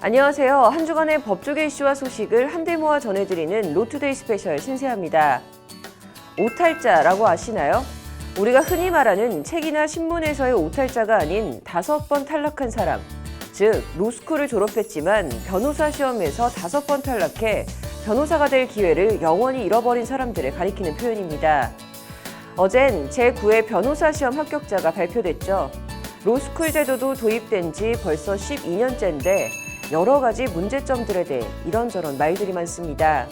안녕하세요. 한 주간의 법조계 이슈와 소식을 한데 모아 전해드리는 로투데이 스페셜 신세아입니다. 오탈자라고 아시나요? 우리가 흔히 말하는 책이나 신문에서의 오탈자가 아닌 5번 탈락한 사람, 즉 로스쿨을 졸업했지만 변호사 시험에서 5번 탈락해 변호사가 될 기회를 영원히 잃어버린 사람들을 가리키는 표현입니다. 어젠 제9회 변호사 시험 합격자가 발표됐죠. 로스쿨 제도도 도입된 지 벌써 12년째인데 여러 가지 문제점들에 대해 이런저런 말들이 많습니다.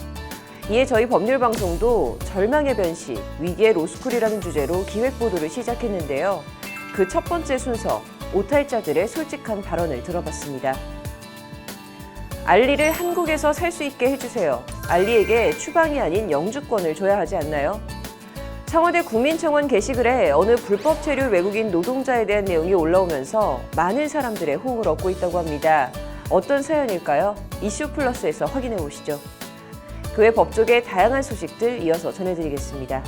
이에 저희 법률방송도 절망의 변시, 위기의 로스쿨이라는 주제로 기획보도를 시작했는데요. 그 첫 번째 순서, 오탈자들의 솔직한 발언을 들어봤습니다. 알리를 한국에서 살 수 있게 해주세요. 알리에게 추방이 아닌 영주권을 줘야 하지 않나요? 청와대 국민청원 게시글에 어느 불법 체류 외국인 노동자에 대한 내용이 올라오면서 많은 사람들의 호응을 얻고 있다고 합니다. 어떤 사연일까요? 이슈 플러스에서 확인해 보시죠. 그 외 법조계의 다양한 소식들 이어서 전해드리겠습니다.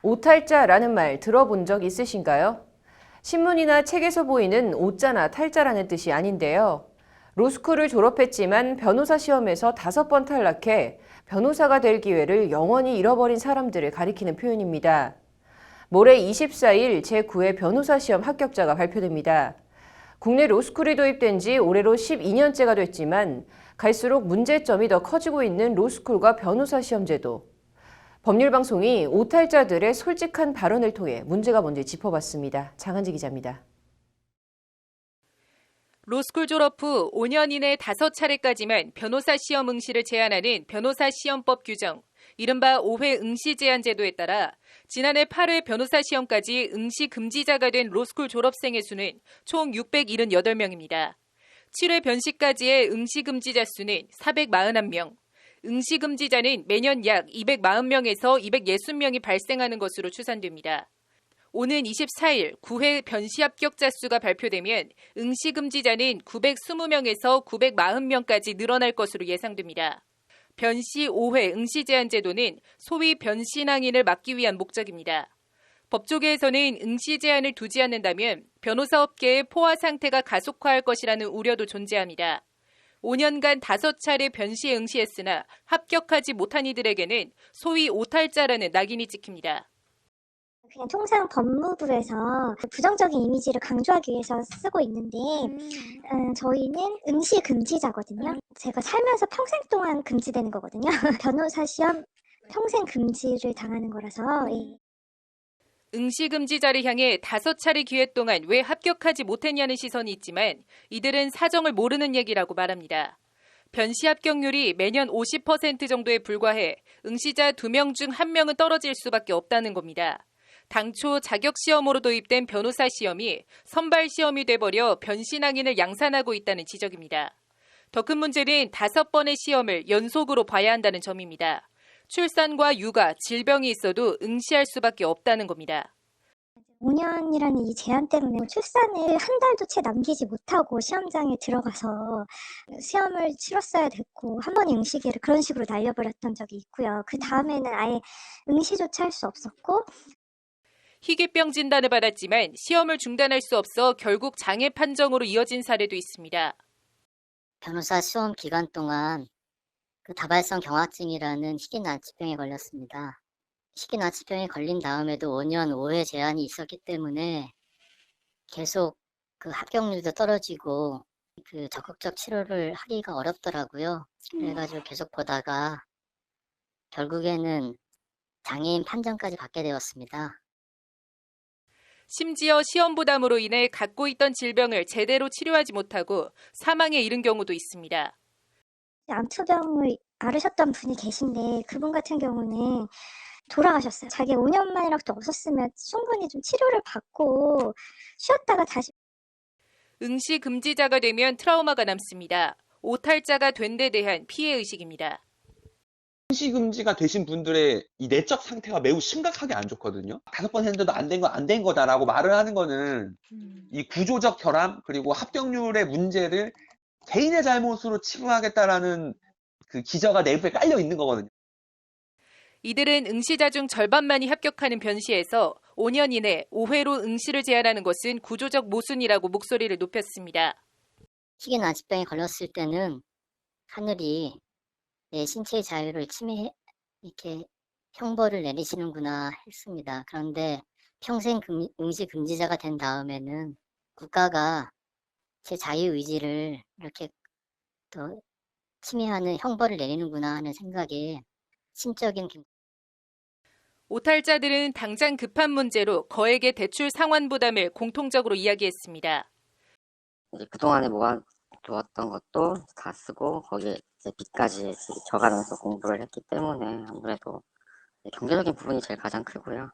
오탈자라는 말 들어본 적 있으신가요? 신문이나 책에서 보이는 오자나 탈자라는 뜻이 아닌데요. 로스쿨을 졸업했지만 변호사 시험에서 5번 탈락해 변호사가 될 기회를 영원히 잃어버린 사람들을 가리키는 표현입니다. 모레 24일 제9회 변호사 시험 합격자가 발표됩니다. 국내 로스쿨이 도입된 지 올해로 12년째가 됐지만 갈수록 문제점이 더 커지고 있는 로스쿨과 변호사 시험 제도. 법률방송이 오탈자들의 솔직한 발언을 통해 문제가 뭔지 짚어봤습니다. 장한지 기자입니다. 로스쿨 졸업 후 5년 이내 5차례까지만 변호사 시험 응시를 제한하는 변호사 시험법 규정, 이른바 5회 응시 제한 제도에 따라 지난해 8회 변호사 시험까지 응시 금지자가 된 로스쿨 졸업생의 수는 총 678명입니다. 7회 변시까지의 응시 금지자 수는 441명, 응시 금지자는 매년 약 240명에서 260명이 발생하는 것으로 추산됩니다. 오는 24일 9회 변시 합격자 수가 발표되면 응시 금지자는 920명에서 940명까지 늘어날 것으로 예상됩니다. 변시 5회 응시 제한 제도는 소위 변신항인을 막기 위한 목적입니다. 법조계에서는 응시 제한을 두지 않는다면 변호사 업계의 포화 상태가 가속화할 것이라는 우려도 존재합니다. 5년간 5차례 변시에 응시했으나 합격하지 못한 이들에게는 소위 오탈자라는 낙인이 찍힙니다. 그냥 통상 법무부에서 부정적인 이미지를 강조하기 위해서 쓰고 있는데 저희는 응시 금지자거든요. 제가 살면서 평생 동안 금지되는 거거든요. 변호사 시험 평생 금지를 당하는 거라서. 응시 금지자를 향해 5차례 기회 동안 왜 합격하지 못했냐는 시선이 있지만 이들은 사정을 모르는 얘기라고 말합니다. 변시 합격률이 매년 50% 정도에 불과해 응시자 2명 중 1명은 떨어질 수밖에 없다는 겁니다. 당초 자격시험으로 도입된 변호사 시험이 선발시험이 돼버려 변신항인을 양산하고 있다는 지적입니다. 더 큰 문제는 5번의 시험을 연속으로 봐야 한다는 점입니다. 출산과 육아, 질병이 있어도 응시할 수밖에 없다는 겁니다. 5년이라는 이 제한 때문에 출산을 한 달도 채 남기지 못하고 시험장에 들어가서 시험을 치렀어야 됐고 한 번의 응시기를 그런 식으로 날려버렸던 적이 있고요. 그 다음에는 아예 응시조차 할 수 없었고 희귀병 진단을 받았지만 시험을 중단할 수 없어 결국 장애 판정으로 이어진 사례도 있습니다. 변호사 시험 기간 동안 다발성 경화증이라는 희귀난치병에 걸렸습니다. 희귀난치병에 걸린 다음에도 5년 5회 제한이 있었기 때문에 계속 합격률도 떨어지고 적극적 치료를 하기가 어렵더라고요. 그래가지고 계속 보다가 결국에는 장애인 판정까지 받게 되었습니다. 심지어 시험 부담으로 인해 갖고 있던 질병을 제대로 치료하지 못하고 사망에 이른 경우도 있습니다. 암투병을 앓으셨던 분이 계신데 그분 같은 경우는 돌아가셨어요. 자기 5년만이라도 없었으면 충분히 좀 치료를 받고 쉬었다가 다시. 응시 금지자가 되면 트라우마가 남습니다. 오탈자가 된 데 대한 피해의식입니다. 응시 금지가 되신 분들의 이 내적 상태가 매우 심각하게 안 좋거든요. 5번 했는데도 안 된 건 안 된 거다라고 말을 하는 거는 이 구조적 결함 그리고 합격률의 문제를 개인의 잘못으로 치부하겠다라는 그 기저가 내부에 깔려 있는 거거든요. 이들은 응시자 중 절반만이 합격하는 변시에서 5년 이내 5회로 응시를 제한하는 것은 구조적 모순이라고 목소리를 높였습니다. 희귀난치병에 걸렸을 때는 하늘이 내 신체의 자유를 이렇게 형벌을 내리시는구나 했습니다. 그런데 평생 응시 금지자가 된 다음에는 국가가 제 자유의지를 이렇게 더 침해하는 형벌을 내리는구나 하는 생각에 심적인 오탈자들은 당장 급한 문제로 거액의 대출 상환 부담을 공통적으로 이야기했습니다. 이제 그동안에 모아두었던 것도 다 쓰고 거기에 이제 빚까지 져가면서 공부를 했기 때문에 아무래도 경제적인 부분이 제일 가장 크고요.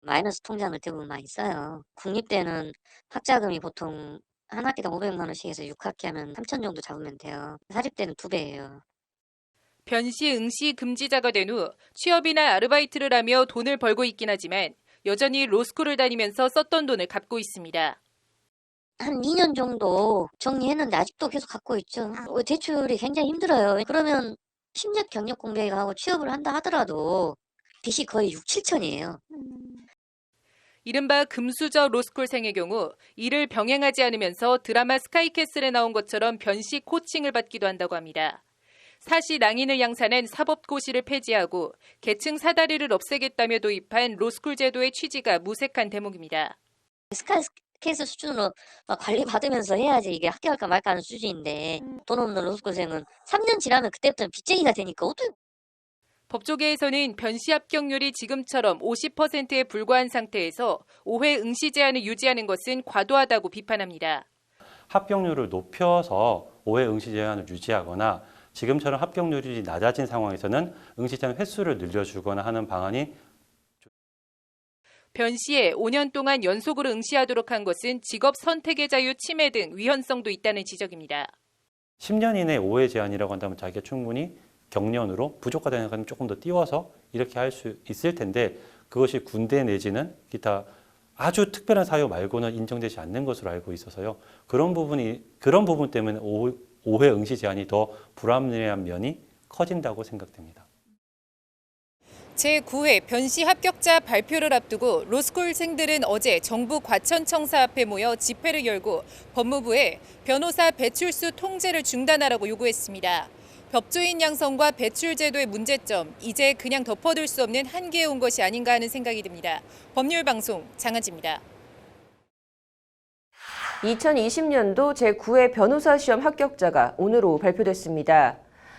마이너스 통장을 대부분 많이 써요. 국립대는 학자금이 보통 한 학기당 500만 원씩 해서 6학기 하면 3천 정도 잡으면 돼요. 사립대는 2배예요. 변시 응시 금지자가 된 후 취업이나 아르바이트를 하며 돈을 벌고 있긴 하지만 여전히 로스쿨을 다니면서 썼던 돈을 갚고 있습니다. 한 2년 정도 정리했는데 아직도 계속 갖고 있죠. 대출이 굉장히 힘들어요. 그러면 10년 경력 공부하고 취업을 한다 하더라도 빚이 거의 6, 7천이에요. 이른바 금수저 로스쿨생의 경우 이를 병행하지 않으면서 드라마 스카이캐슬에 나온 것처럼 변시 코칭을 받기도 한다고 합니다. 사시 낭인을 양산한 사법고시를 폐지하고 계층 사다리를 없애겠다며 도입한 로스쿨 제도의 취지가 무색한 대목입니다. 스카이캐슬 수준으로 막 관리받으면서 해야지 이게 합격할까 말까 하는 수준인데 돈 없는 로스쿨생은 3년 지나면 그때부터는 빚쟁이가 되니까 어떻게 법조계에서는 변시 합격률이 지금처럼 50%에 불과한 상태에서 5회 응시 제한을 유지하는 것은 과도하다고 비판합니다. 합격률을 높여서 5회 응시 제한을 유지하거나 지금처럼 합격률이 낮아진 상황에서는 응시 제한 횟수를 늘려주거나 하는 방안이 변시에 5년 동안 연속으로 응시하도록 한 것은 직업 선택의 자유 침해 등 위헌성도 있다는 지적입니다. 10년 이내 5회 제한이라고 한다면 자기가 충분히 경련으로 부족하다는 생각을 조금 더 띄워서 이렇게 할 수 있을 텐데 그것이 군대 내지는 기타 아주 특별한 사유 말고는 인정되지 않는 것으로 알고 있어서요. 그런 부분 때문에 5회 응시 제한이 더 불합리한 면이 커진다고 생각됩니다. 제9회 변시 합격자 발표를 앞두고 로스쿨생들은 어제 정부 과천청사 앞에 모여 집회를 열고 법무부에 변호사 배출수 통제를 중단하라고 요구했습니다. 법조인 양성과 배출 제도의 문제점, 이제 그냥 덮어둘 수 없는 한계에 온 것이 아닌가 하는 생각이 듭니다. 법률방송 장하지입니다. 2020년도 제9회 변호사 시험 합격자가 오늘 오후 발표됐습니다.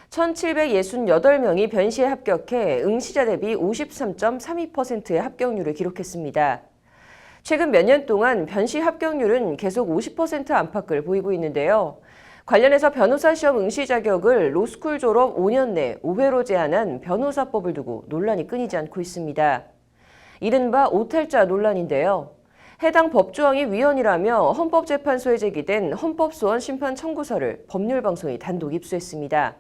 1,768명이 변시에 합격해 응시자 대비 53.32%의 합격률을 기록했습니다. 최근 몇 년 동안 변시 합격률은 계속 50% 안팎을 보이고 있는데요. 관련해서 변호사 시험 응시 자격을 로스쿨 졸업 5년 내 5회로 제한한 변호사법을 두고 논란이 끊이지 않고 있습니다. 이른바 오탈자 논란인데요. 해당 법조항이 위헌이라며 헌법재판소에 제기된 헌법소원 심판 청구서를 법률방송이 단독 입수했습니다.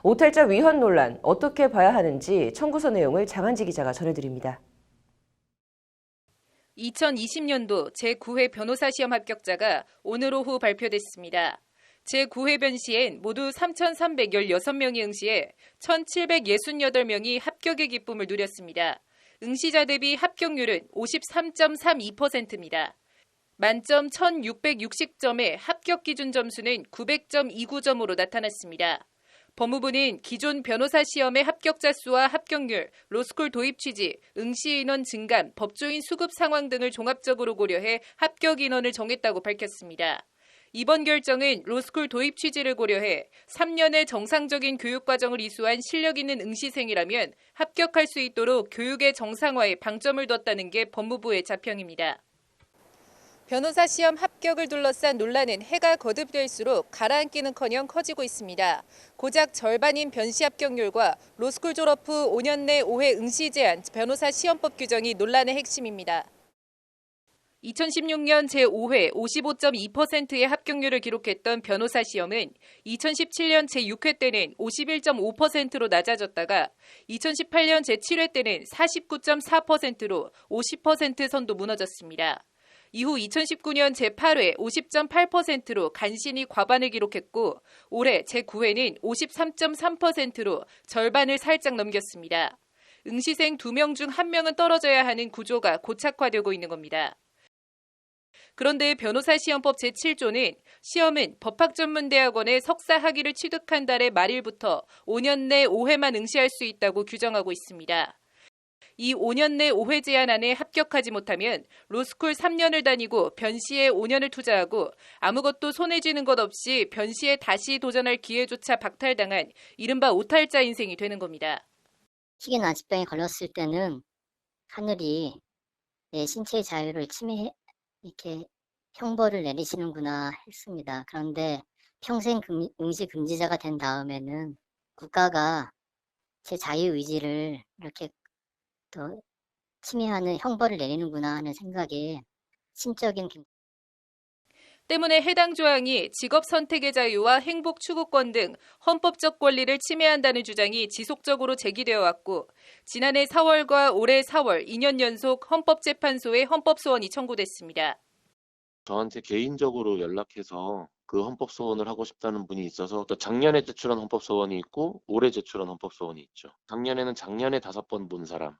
오탈자 위헌 논란 어떻게 봐야 하는지 청구서 내용을 장한지 기자가 전해드립니다. 2020년도 제9회 변호사 시험 합격자가 오늘 오후 발표됐습니다. 제9회 변시엔 모두 3,316명이 응시해 1,768명이 합격의 기쁨을 누렸습니다. 응시자 대비 합격률은 53.32%입니다. 만점 1,660점의 합격 기준 점수는 900.29점으로 나타났습니다. 법무부는 기존 변호사 시험의 합격자 수와 합격률, 로스쿨 도입 취지, 응시 인원 증감, 법조인 수급 상황 등을 종합적으로 고려해 합격 인원을 정했다고 밝혔습니다. 이번 결정은 로스쿨 도입 취지를 고려해 3년의 정상적인 교육 과정을 이수한 실력 있는 응시생이라면 합격할 수 있도록 교육의 정상화에 방점을 뒀다는 게 법무부의 자평입니다. 변호사 시험 합격을 둘러싼 논란은 해가 거듭될수록 가라앉기는커녕 커지고 있습니다. 고작 절반인 변시 합격률과 로스쿨 졸업 후 5년 내 5회 응시 제한 변호사 시험법 규정이 논란의 핵심입니다. 2016년 제5회 55.2%의 합격률을 기록했던 변호사 시험은 2017년 제6회 때는 51.5%로 낮아졌다가 2018년 제7회 때는 49.4%로 50% 선도 무너졌습니다. 이후 2019년 제8회 50.8%로 간신히 과반을 기록했고 올해 제9회는 53.3%로 절반을 살짝 넘겼습니다. 응시생 2명 중 1명은 떨어져야 하는 구조가 고착화되고 있는 겁니다. 그런데 변호사 시험법 제7조는 시험은 법학전문대학원의 석사 학위를 취득한 달의 말일부터 5년 내 5회만 응시할 수 있다고 규정하고 있습니다. 이 5년 내 5회 제한 안에 합격하지 못하면 로스쿨 3년을 다니고 변시에 5년을 투자하고 아무것도 손에 쥐는 것 없이 변시에 다시 도전할 기회조차 박탈당한 이른바 오탈자 인생이 되는 겁니다. 희귀 난치병에 걸렸을 때는 하늘이 내 신체의 자유를 이렇게 형벌을 내리시는구나 했습니다. 그런데 평생 응시 금지자가 된 다음에는 국가가 제 자유의지를 이렇게 더 침해하는 형벌을 내리는구나 하는 생각에 심적인 때문에 해당 조항이 직업 선택의 자유와 행복 추구권 등 헌법적 권리를 침해한다는 주장이 지속적으로 제기되어 왔고 지난해 4월과 올해 4월 2년 연속 헌법재판소에 헌법소원이 청구됐습니다. 저한테 개인적으로 연락해서 그 헌법소원을 하고 싶다는 분이 있어서 또 작년에 제출한 헌법소원이 있고 올해 제출한 헌법소원이 있죠. 작년에는 작년에 5번 본 사람,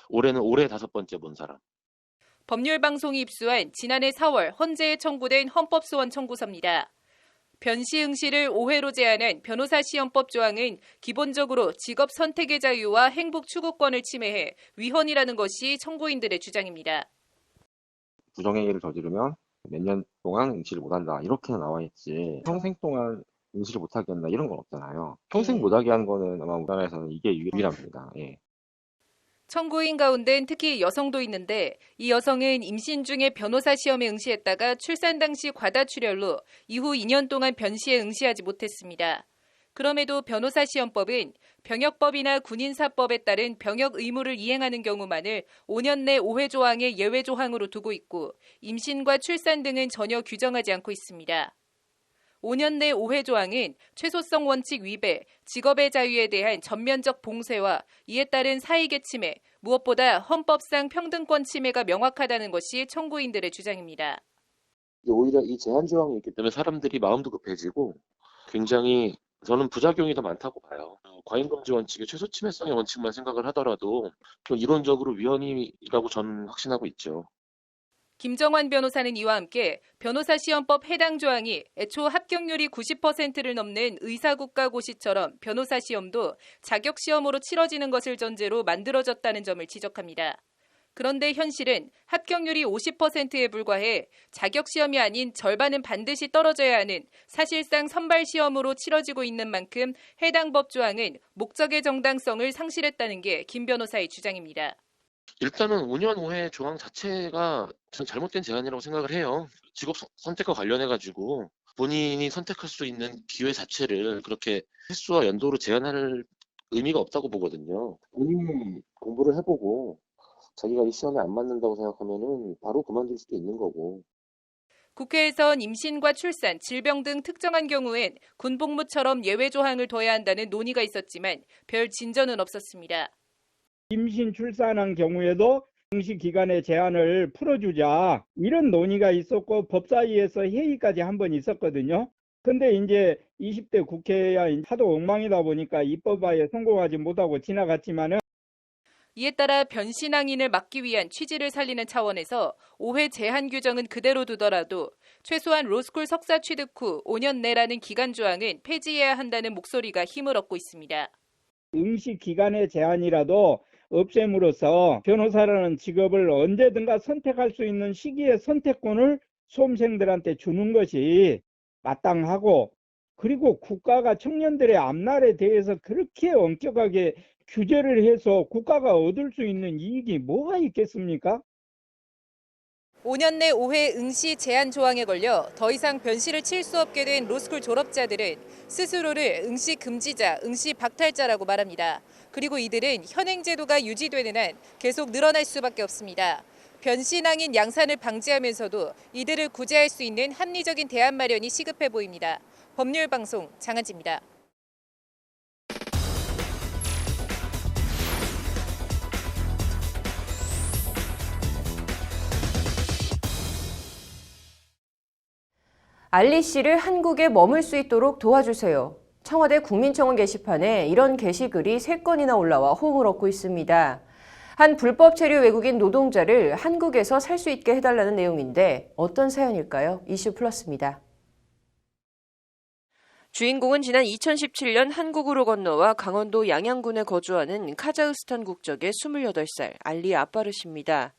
올해는 올해 5번째 본 사람. 법률방송이 입수한 지난해 4월 헌재에 청구된 헌법소원 청구서입니다. 변시 응시를 5회로 제한한 변호사 시험법 조항은 기본적으로 직업 선택의 자유와 행복 추구권을 침해해 위헌이라는 것이 청구인들의 주장입니다. 부정행위를 저지르면 몇 년 동안 응시를 못한다 이렇게 나와 있지 평생 동안 응시를 못하게 한다 이런 건 없잖아요. 평생 못하게 한 거는 아마 우리나라에서는 이게 유일합니다. 예. 청구인 가운데는 특히 여성도 있는데 이 여성은 임신 중에 변호사 시험에 응시했다가 출산 당시 과다출혈로 이후 2년 동안 변시에 응시하지 못했습니다. 그럼에도 변호사 시험법은 병역법이나 군인사법에 따른 병역 의무를 이행하는 경우만을 5년 내 5회 조항의 예외 조항으로 두고 있고 임신과 출산 등은 전혀 규정하지 않고 있습니다. 5년 내 5회 조항은 최소성 원칙 위배, 직업의 자유에 대한 전면적 봉쇄와 이에 따른 사익의 침해, 무엇보다 헌법상 평등권 침해가 명확하다는 것이 청구인들의 주장입니다. 오히려 이 제한 조항이 있기 때문에 사람들이 마음도 급해지고 굉장히 저는 부작용이 더 많다고 봐요. 과잉금지 원칙의 최소 침해성의 원칙만 생각을 하더라도 좀 이론적으로 위헌이라고 저는 확신하고 있죠. 김정환 변호사는 이와 함께 변호사 시험법 해당 조항이 애초 합격률이 90%를 넘는 의사국가고시처럼 변호사 시험도 자격 시험으로 치러지는 것을 전제로 만들어졌다는 점을 지적합니다. 그런데 현실은 합격률이 50%에 불과해 자격 시험이 아닌 절반은 반드시 떨어져야 하는 사실상 선발 시험으로 치러지고 있는 만큼 해당 법 조항은 목적의 정당성을 상실했다는 게 김 변호사의 주장입니다. 일단은 5년 5회 조항 자체가 전 잘못된 제한이라고 생각을 해요. 직업 선택과 관련해가지고 본인이 선택할 수 있는 기회 자체를 그렇게 횟수와 연도로 제한할 의미가 없다고 보거든요. 본인이 공부를 해보고 자기가 이 시험에 안 맞는다고 생각하면은 바로 그만둘 수도 있는 거고. 국회에선 임신과 출산, 질병 등 특정한 경우엔 군복무처럼 예외 조항을 둬야 한다는 논의가 있었지만 별 진전은 없었습니다. 임신 출산한 경우에도 응시 기간의 제한을 풀어주자 이런 논의가 있었고 법사위에서 회의까지 한 번 있었거든요. 근데 이제 20대 국회야 하도 엉망이다 보니까 입법화에 성공하지 못하고 지나갔지만은 이에 따라 변신항인을 막기 위한 취지를 살리는 차원에서 5회 제한 규정은 그대로 두더라도 최소한 로스쿨 석사 취득 후 5년 내라는 기간 조항은 폐지해야 한다는 목소리가 힘을 얻고 있습니다. 응시 기간의 제한이라도 없앰으로써 변호사라는 직업을 언제든가 선택할 수 있는 시기의 선택권을 수험생들한테 주는 것이 마땅하고 그리고 국가가 청년들의 앞날에 대해서 그렇게 엄격하게 규제를 해서 국가가 얻을 수 있는 이익이 뭐가 있겠습니까? 5년 내 5회 응시 제한 조항에 걸려 더 이상 변시를 칠 수 없게 된 로스쿨 졸업자들은 스스로를 응시 금지자, 응시 박탈자라고 말합니다. 그리고 이들은 현행 제도가 유지되는 한 계속 늘어날 수밖에 없습니다. 변신항인 양산을 방지하면서도 이들을 구제할 수 있는 합리적인 대안 마련이 시급해 보입니다. 법률방송 장한지입니다. 알리 씨를 한국에 머물 수 있도록 도와주세요. 청와대 국민청원 게시판에 이런 게시글이 3건이나 올라와 호응을 얻고 있습니다. 한 불법 체류 외국인 노동자를 한국에서 살 수 있게 해달라는 내용인데 어떤 사연일까요? 이슈 플러스입니다. 주인공은 지난 2017년 한국으로 건너와 강원도 양양군에 거주하는 카자흐스탄 국적의 28살 알리 아빠르시입니다.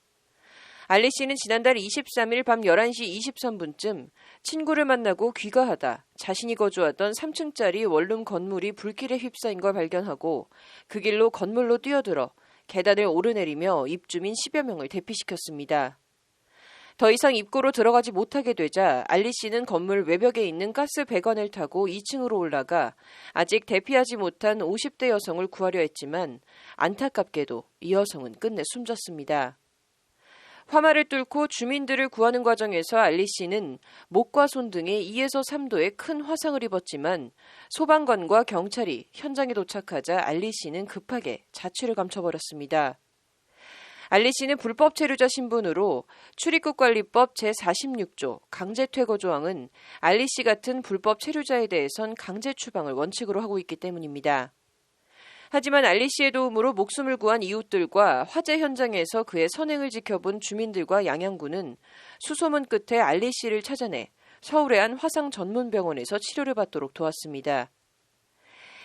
알리 씨는 지난달 23일 밤 11시 23분쯤 친구를 만나고 귀가하다 자신이 거주하던 3층짜리 원룸 건물이 불길에 휩싸인 걸 발견하고 그 길로 건물로 뛰어들어 계단을 오르내리며 입주민 10여 명을 대피시켰습니다. 더 이상 입구로 들어가지 못하게 되자 알리 씨는 건물 외벽에 있는 가스 배관을 타고 2층으로 올라가 아직 대피하지 못한 50대 여성을 구하려 했지만 안타깝게도 이 여성은 끝내 숨졌습니다. 화마를 뚫고 주민들을 구하는 과정에서 알리 씨는 목과 손 등에 2에서 3도의 큰 화상을 입었지만 소방관과 경찰이 현장에 도착하자 알리 씨는 급하게 자취를 감춰버렸습니다. 알리 씨는 불법 체류자 신분으로 출입국관리법 제46조 강제퇴거 조항은 알리 씨 같은 불법 체류자에 대해선 강제 추방을 원칙으로 하고 있기 때문입니다. 하지만 알리 씨의 도움으로 목숨을 구한 이웃들과 화재 현장에서 그의 선행을 지켜본 주민들과 양양군은 수소문 끝에 알리 씨를 찾아내 서울의 한 화상 전문병원에서 치료를 받도록 도왔습니다.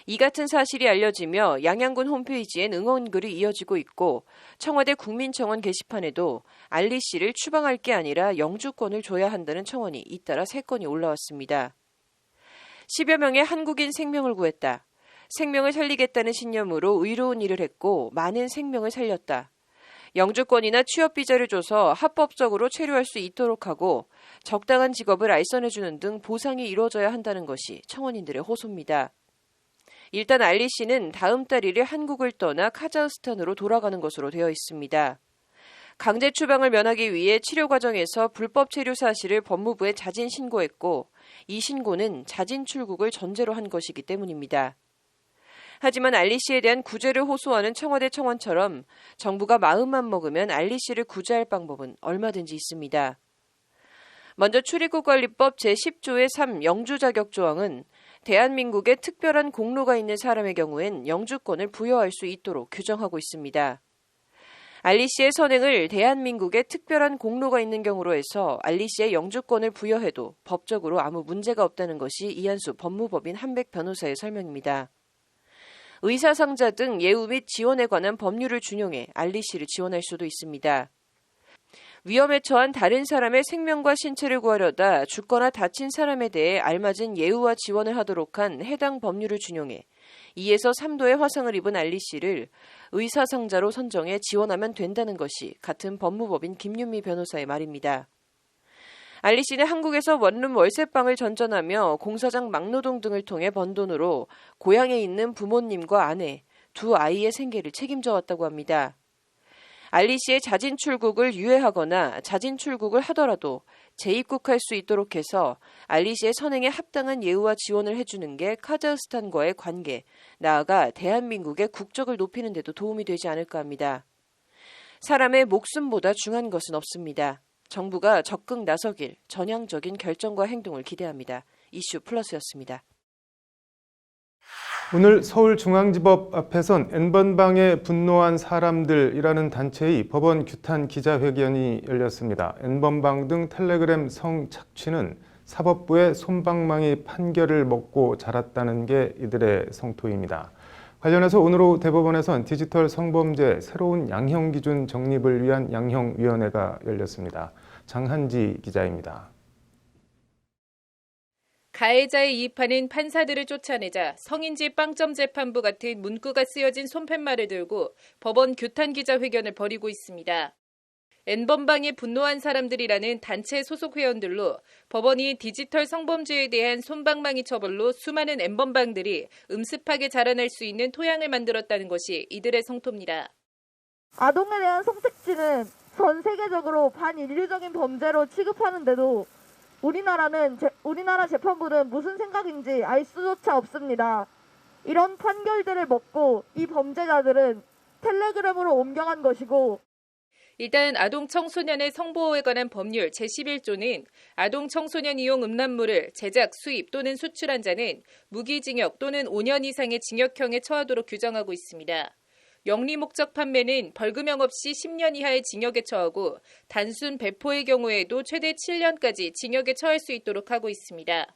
이 같은 사실이 알려지며 양양군 홈페이지엔 응원글이 이어지고 있고 청와대 국민청원 게시판에도 알리 씨를 추방할 게 아니라 영주권을 줘야 한다는 청원이 잇따라 3건이 올라왔습니다. 10여 명의 한국인 생명을 구했다. 생명을 살리겠다는 신념으로 의로운 일을 했고 많은 생명을 살렸다. 영주권이나 취업비자를 줘서 합법적으로 체류할 수 있도록 하고 적당한 직업을 알선해주는 등 보상이 이루어져야 한다는 것이 청원인들의 호소입니다. 일단 알리 씨는 다음 달 1일 한국을 떠나 카자흐스탄으로 돌아가는 것으로 되어 있습니다. 강제 추방을 면하기 위해 치료 과정에서 불법 체류 사실을 법무부에 자진 신고했고 이 신고는 자진 출국을 전제로 한 것이기 때문입니다. 하지만 알리 씨에 대한 구제를 호소하는 청와대 청원처럼 정부가 마음만 먹으면 알리 씨를 구제할 방법은 얼마든지 있습니다. 먼저 출입국관리법 제10조의 3 영주 자격 조항은 대한민국에 특별한 공로가 있는 사람의 경우엔 영주권을 부여할 수 있도록 규정하고 있습니다. 알리 씨의 선행을 대한민국에 특별한 공로가 있는 경우로 해서 알리 씨의 영주권을 부여해도 법적으로 아무 문제가 없다는 것이 이한수 법무법인 한백 변호사의 설명입니다. 의사상자 등 예우 및 지원에 관한 법률을 준용해 알리 씨를 지원할 수도 있습니다. 위험에 처한 다른 사람의 생명과 신체를 구하려다 죽거나 다친 사람에 대해 알맞은 예우와 지원을 하도록 한 해당 법률을 준용해 2에서 3도의 화상을 입은 알리 씨를 의사상자로 선정해 지원하면 된다는 것이 같은 법무법인 김윤미 변호사의 말입니다. 알리 씨는 한국에서 원룸 월세방을 전전하며 공사장 막노동 등을 통해 번 돈으로 고향에 있는 부모님과 아내, 2 아이의 생계를 책임져 왔다고 합니다. 알리 씨의 자진 출국을 유예하거나 자진 출국을 하더라도 재입국할 수 있도록 해서 알리 씨의 선행에 합당한 예우와 지원을 해주는 게 카자흐스탄과의 관계, 나아가 대한민국의 국적을 높이는 데도 도움이 되지 않을까 합니다. 사람의 목숨보다 중요한 것은 없습니다. 정부가 적극 나서길 전향적인 결정과 행동을 기대합니다. 이슈 플러스였습니다. 오늘 서울중앙지법 앞에선 N번방에 분노한 사람들이라는 단체의 법원 규탄 기자회견이 열렸습니다. N번방 등 텔레그램 성착취는 사법부의 솜방망이 판결을 먹고 자랐다는 게 이들의 성토입니다. 관련해서 오늘 오후 대법원에선 디지털 성범죄 새로운 양형기준 정립을 위한 양형위원회가 열렸습니다. 장한지 기자입니다. 가해자에 이입하는 판사들을 쫓아내자 성인지 빵점 재판부 같은 문구가 쓰여진 손팻말을 들고 법원 규탄 기자회견을 벌이고 있습니다. N번방에 분노한 사람들이라는 단체 소속 회원들로 법원이 디지털 성범죄에 대한 솜방망이 처벌로 수많은 N번방들이 음습하게 자라날 수 있는 토양을 만들었다는 것이 이들의 성토입니다. 아동에 대한 성착취는 전 세계적으로 반인류적인 범죄로 취급하는데도 우리나라 재판부는 무슨 생각인지 알 수조차 없습니다. 이런 판결들을 먹고 이 범죄자들은 텔레그램으로 옮겨간 것이고, 일단 아동 청소년의 성보호에 관한 법률 제11조는 아동 청소년 이용 음란물을 제작, 수입 또는 수출한 자는 무기징역 또는 5년 이상의 징역형에 처하도록 규정하고 있습니다. 영리 목적 판매는 벌금형 없이 10년 이하의 징역에 처하고 단순 배포의 경우에도 최대 7년까지 징역에 처할 수 있도록 하고 있습니다.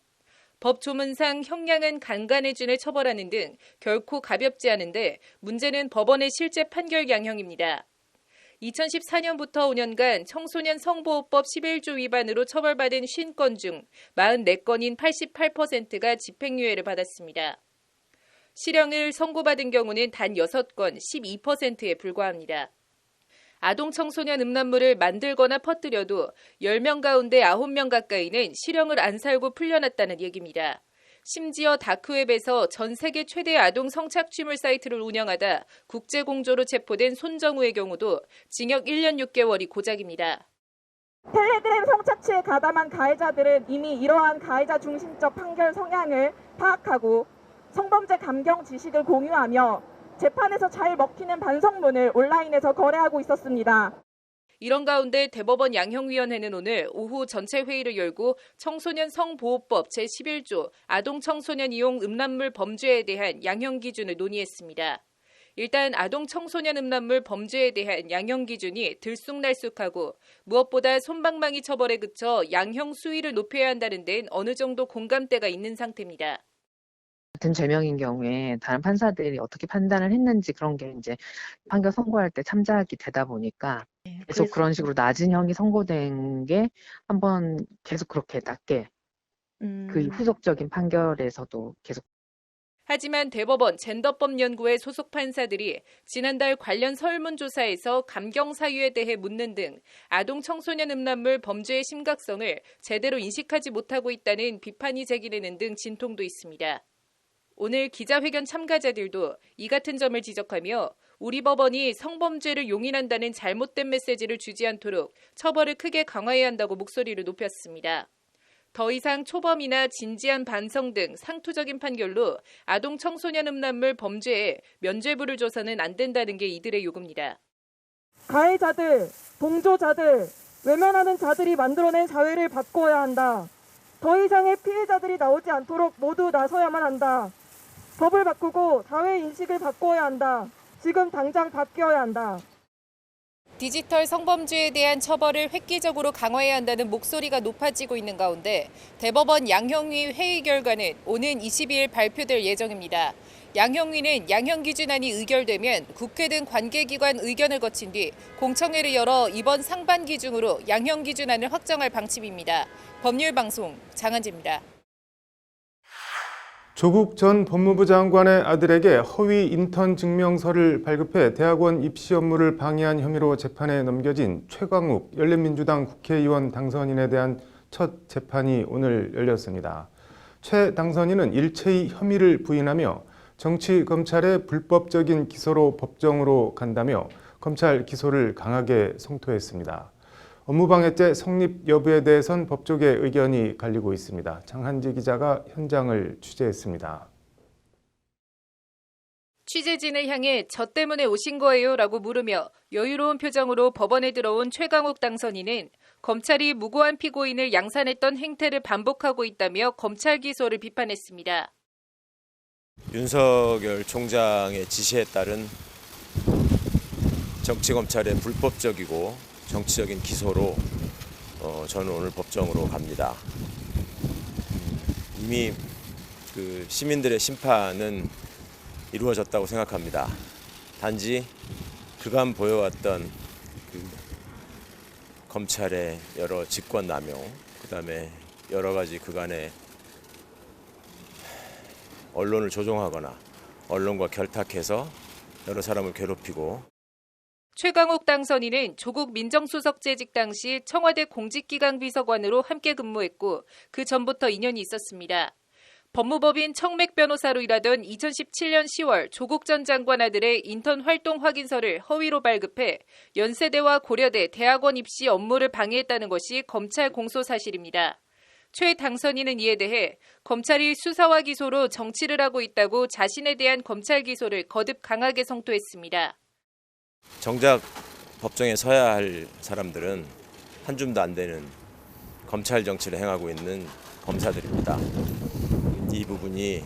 법 조문상 형량은 간간해준을 처벌하는 등 결코 가볍지 않은데 문제는 법원의 실제 판결 양형입니다. 2014년부터 5년간 청소년 성보호법 11조 위반으로 처벌받은 50건 중 44건인 88%가 집행유예를 받았습니다. 실형을 선고받은 경우는 단 6건 12%에 불과합니다. 아동 청소년 음란물을 만들거나 퍼뜨려도 10명 가운데 9명 가까이는 실형을 안 살고 풀려났다는 얘기입니다. 심지어 다크웹에서 전 세계 최대 아동 성착취물 사이트를 운영하다 국제공조로 체포된 손정우의 경우도 징역 1년 6개월이 고작입니다. 텔레그램 성착취에 가담한 가해자들은 이미 이러한 가해자 중심적 판결 성향을 파악하고 성범죄 감경 지식을 공유하며 재판에서 잘 먹히는 반성문을 온라인에서 거래하고 있었습니다. 이런 가운데 대법원 양형위원회는 오늘 오후 전체 회의를 열고 청소년 성보호법 제11조 아동 청소년 이용 음란물 범죄에 대한 양형 기준을 논의했습니다. 일단 아동 청소년 음란물 범죄에 대한 양형 기준이 들쑥날쑥하고 무엇보다 솜방망이 처벌에 그쳐 양형 수위를 높여야 한다는 데는 어느 정도 공감대가 있는 상태입니다. 같은 죄명인 경우에 다른 판사들이 어떻게 판단을 했는지 그런 게 이제 판결 선고할 때 참작이 되다 보니까 계속 그런 식으로 낮은 형이 선고된 게 한번 계속 그렇게 낮게 그 후속적인 판결에서도 계속. 하지만 대법원 젠더법 연구회 소속 판사들이 지난달 관련 설문조사에서 감경 사유에 대해 묻는 등 아동 청소년 음란물 범죄의 심각성을 제대로 인식하지 못하고 있다는 비판이 제기되는 등 진통도 있습니다. 오늘 기자회견 참가자들도 이 같은 점을 지적하며 우리 법원이 성범죄를 용인한다는 잘못된 메시지를 주지 않도록 처벌을 크게 강화해야 한다고 목소리를 높였습니다. 더 이상 초범이나 진지한 반성 등 상투적인 판결로 아동 청소년 음란물 범죄에 면죄부를 줘서는 안 된다는 게 이들의 요구입니다. 가해자들, 동조자들, 외면하는 자들이 만들어낸 사회를 바꿔야 한다. 더 이상의 피해자들이 나오지 않도록 모두 나서야만 한다. 법을 바꾸고 사회 인식을 바꿔야 한다. 지금 당장 바뀌어야 한다. 디지털 성범죄에 대한 처벌을 획기적으로 강화해야 한다는 목소리가 높아지고 있는 가운데 대법원 양형위 회의 결과는 오는 22일 발표될 예정입니다. 양형위는 양형기준안이 의결되면 국회 등 관계기관 의견을 거친 뒤 공청회를 열어 이번 상반기 중으로 양형기준안을 확정할 방침입니다. 법률방송 장한지입니다. 조국 전 법무부 장관의 아들에게 허위 인턴 증명서를 발급해 대학원 입시 업무를 방해한 혐의로 재판에 넘겨진 최광욱 열린민주당 국회의원 당선인에 대한 첫 재판이 오늘 열렸습니다. 최 당선인은 일체의 혐의를 부인하며 정치 검찰의 불법적인 기소로 법정으로 간다며 검찰 기소를 강하게 성토했습니다. 업무방해죄 성립 여부에 대해선 법조계 의견이 갈리고 있습니다. 장한지 기자가 현장을 취재했습니다. 취재진을 향해 저 때문에 오신 거예요? 라고 물으며 여유로운 표정으로 법원에 들어온 최광욱 당선인은 검찰이 무고한 피고인을 양산했던 행태를 반복하고 있다며 검찰 기소를 비판했습니다. 윤석열 총장의 지시에 따른 정치검찰의 불법적이고 정치적인 기소로 저는 오늘 법정으로 갑니다. 이미 그 시민들의 심판은 이루어졌다고 생각합니다. 단지 그간 보여왔던 그 검찰의 여러 직권남용, 그다음에 여러 가지 그간의 언론을 조종하거나 언론과 결탁해서 여러 사람을 괴롭히고. 최광욱 당선인은 조국 민정수석 재직 당시 청와대 공직기강 비서관으로 함께 근무했고 그 전부터 인연이 있었습니다. 법무법인 청맥 변호사로 일하던 2017년 10월 조국 전 장관 아들의 인턴 활동 확인서를 허위로 발급해 연세대와 고려대 대학원 입시 업무를 방해했다는 것이 검찰 공소 사실입니다. 최 당선인은 이에 대해 검찰이 수사와 기소로 정치를 하고 있다고 자신에 대한 검찰 기소를 거듭 강하게 성토했습니다. 정작 법정에 서야 할 사람들은 한 줌도 안 되는 검찰 정치를 행하고 있는 검사들입니다. 이 부분이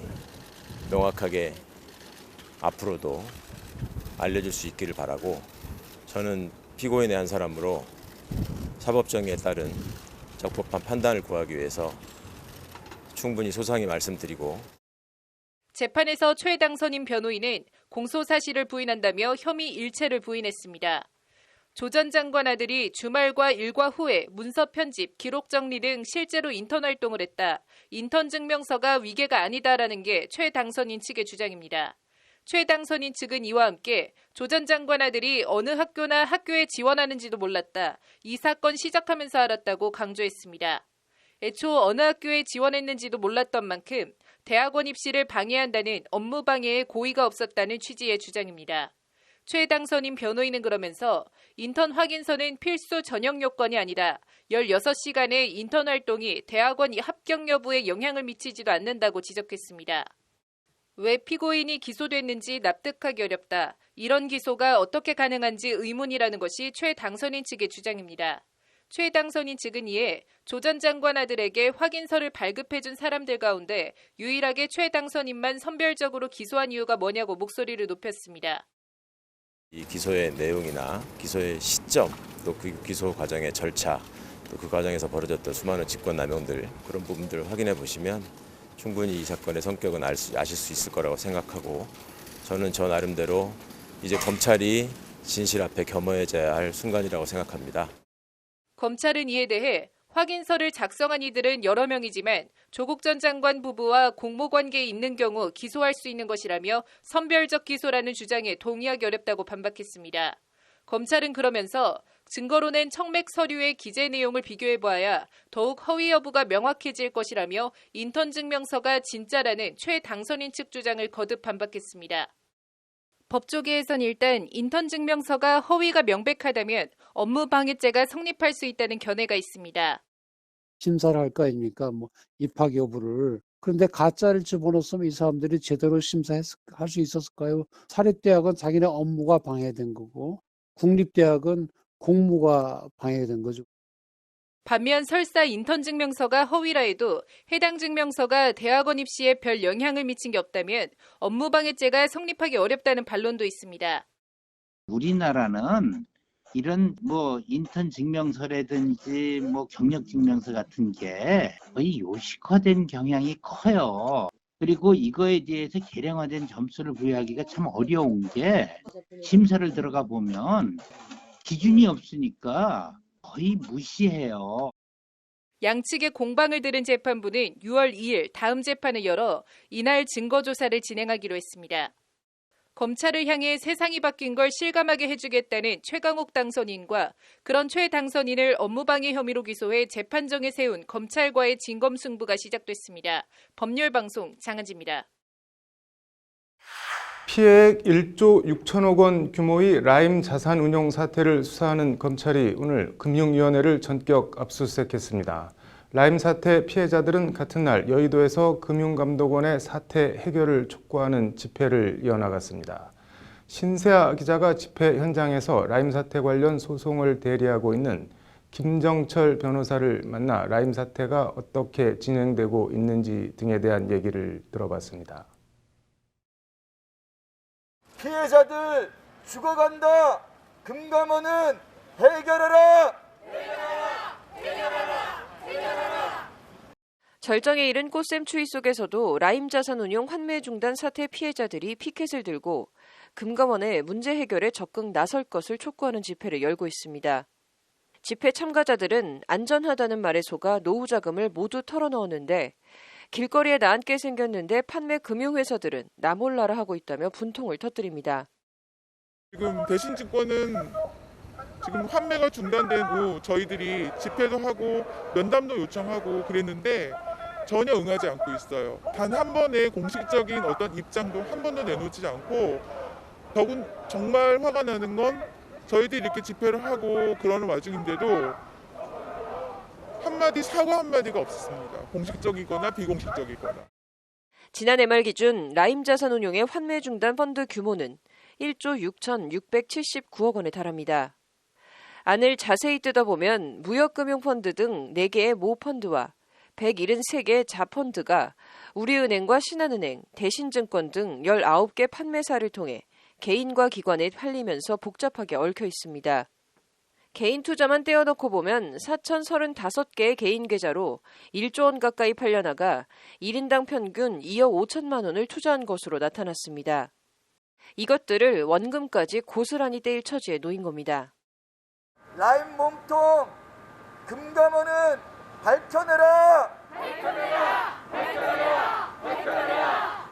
명확하게 앞으로도 알려줄 수 있기를 바라고 저는 피고인의 한 사람으로 사법정의에 따른 적법한 판단을 구하기 위해서 충분히 소상히 말씀드리고 재판에서 최 당선인 변호인은 공소 사실을 부인한다며 혐의 일체를 부인했습니다. 조 전 장관 아들이 주말과 일과 후에 문서 편집, 기록 정리 등 실제로 인턴 활동을 했다. 인턴 증명서가 위계가 아니다라는 게 최 당선인 측의 주장입니다. 최 당선인 측은 이와 함께 조 전 장관 아들이 어느 학교나 학교에 지원하는지도 몰랐다. 이 사건 시작하면서 알았다고 강조했습니다. 애초 어느 학교에 지원했는지도 몰랐던 만큼 대학원 입시를 방해한다는 업무 방해에 고의가 없었다는 취지의 주장입니다. 최 당선인 변호인은 그러면서 인턴 확인서는 필수 전형 요건이 아니라 16시간의 인턴 활동이 대학원 합격 여부에 영향을 미치지도 않는다고 지적했습니다. 왜 피고인이 기소됐는지 납득하기 어렵다. 이런 기소가 어떻게 가능한지 의문이라는 것이 최 당선인 측의 주장입니다. 최 당선인 측은 이에 조 전 장관 아들에게 확인서를 발급해준 사람들 가운데 유일하게 최 당선인만 선별적으로 기소한 이유가 뭐냐고 목소리를 높였습니다. 이 기소의 내용이나 기소의 시점, 또 그 기소 과정의 절차, 또 그 과정에서 벌어졌던 수많은 직권남용들 그런 부분들을 확인해 보시면 충분히 이 사건의 성격은 아실 수 있을 거라고 생각하고 저는 저 나름대로 이제 검찰이 진실 앞에 겸허해져야 할 순간이라고 생각합니다. 검찰은 이에 대해 확인서를 작성한 이들은 여러 명이지만 조국 전 장관 부부와 공모관계에 있는 경우 기소할 수 있는 것이라며 선별적 기소라는 주장에 동의하기 어렵다고 반박했습니다. 검찰은 그러면서 증거로 낸 청맥 서류의 기재 내용을 비교해보아야 더욱 허위 여부가 명확해질 것이라며 인턴 증명서가 진짜라는 최 당선인 측 주장을 거듭 반박했습니다. 법조계에선 일단 인턴 증명서가 허위가 명백하다면 업무방해죄가 성립할 수 있다는 견해가 있습니다. 심사를 할 거 아닙니까? 입학 여부를. 그런데 가짜를 집어넣었으면 이 사람들이 제대로 심사할 수 있었을까요? 사립대학은 자기네 업무가 방해된 거고 국립대학은 공무가 방해된 거죠. 반면 설사 인턴 증명서가 허위라 해도 해당 증명서가 대학원 입시에 별 영향을 미친 게 없다면 업무방해죄가 성립하기 어렵다는 반론도 있습니다. 우리나라는 이런 인턴 증명서라든지 경력 증명서 같은 게 거의 요식화된 경향이 커요. 그리고 이거에 대해서 계량화된 점수를 부여하기가 참 어려운 게 심사를 들어가 보면 기준이 없으니까 거의 무시해요. 양측의 공방을 들은 재판부는 6월 2일 다음 재판을 열어 이날 증거조사를 진행하기로 했습니다. 검찰을 향해 세상이 바뀐 걸 실감하게 해주겠다는 최강욱 당선인과 그런 최 당선인을 업무방해 혐의로 기소해 재판정에 세운 검찰과의 진검승부가 시작됐습니다. 법률방송 장은지입니다. 피해액 1조 6천억 원 규모의 라임 자산운용 사태를 수사하는 검찰이 오늘 금융위원회를 전격 압수수색했습니다. 라임 사태 피해자들은 같은 날 여의도에서 금융감독원의 사태 해결을 촉구하는 집회를 이어나갔습니다. 신세아 기자가 집회 현장에서 라임 사태 관련 소송을 대리하고 있는 김정철 변호사를 만나 라임 사태가 어떻게 진행되고 있는지 등에 대한 얘기를 들어봤습니다. 피해자들 죽어간다. 금감원은 해결하라. 절정에 이른 꽃샘 추위 속에서도 라임 자산운용 환매 중단 사태 피해자들이 피켓을 들고 금감원의 문제 해결에 적극 나설 것을 촉구하는 집회를 열고 있습니다. 집회 참가자들은 안전하다는 말에 속아 노후 자금을 모두 털어넣었는데 길거리에 나앉게 생겼는데 판매 금융회사들은 나 몰라라 하고 있다며 분통을 터뜨립니다. 지금 대신증권은 지금 환매가 중단되고 저희들이 집회도 하고 면담도 요청하고 그랬는데 전혀 응하지 않고 있어요. 단 한 번의 공식적인 어떤 입장도 한 번도 내놓지 않고 더군 정말 화가 나는 건 저희들이 이렇게 집회를 하고 그러는 와중인데도 한마디 사과 한마디가 없었습니다. 공식적이거나 비공식적이거나. 지난해 말 기준 라임 자산운용의 환매 중단 펀드 규모는 1조 6,679억 원에 달합니다. 안을 자세히 뜯어보면 무역금융펀드 등 4개의 모펀드와 173개의 자펀드가 우리은행과 신한은행, 대신증권 등 19개 판매사를 통해 개인과 기관에 팔리면서 복잡하게 얽혀 있습니다. 개인 투자만 떼어놓고 보면 4,035개의 개인 계좌로 1조 원 가까이 팔려나가 1인당 평균 2억 5천만 원을 투자한 것으로 나타났습니다. 이것들을 원금까지 고스란히 떼일 처지에 놓인 겁니다. 라임 몸통 금감원은 밝혀내라! 밝혀내라! 밝혀내라! 밝혀내라!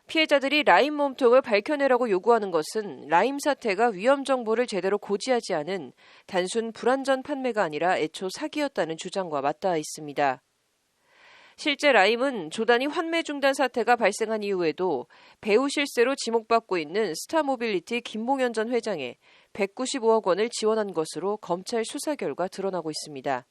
피해자들이 라임 몸통을 밝혀내라고 요구하는 것은 라임 사태가 위험 정보를 제대로 고지하지 않은 단순 불완전 판매가 아니라 애초 사기였다는 주장과 맞닿아 있습니다. 실제 라임은 조단위 환매 중단 사태가 발생한 이후에도 배후 실세로 지목받고 있는 스타모빌리티 김봉현 전 회장에 195억 원을 지원한 것으로 검찰 수사 결과 드러나고 있습니다.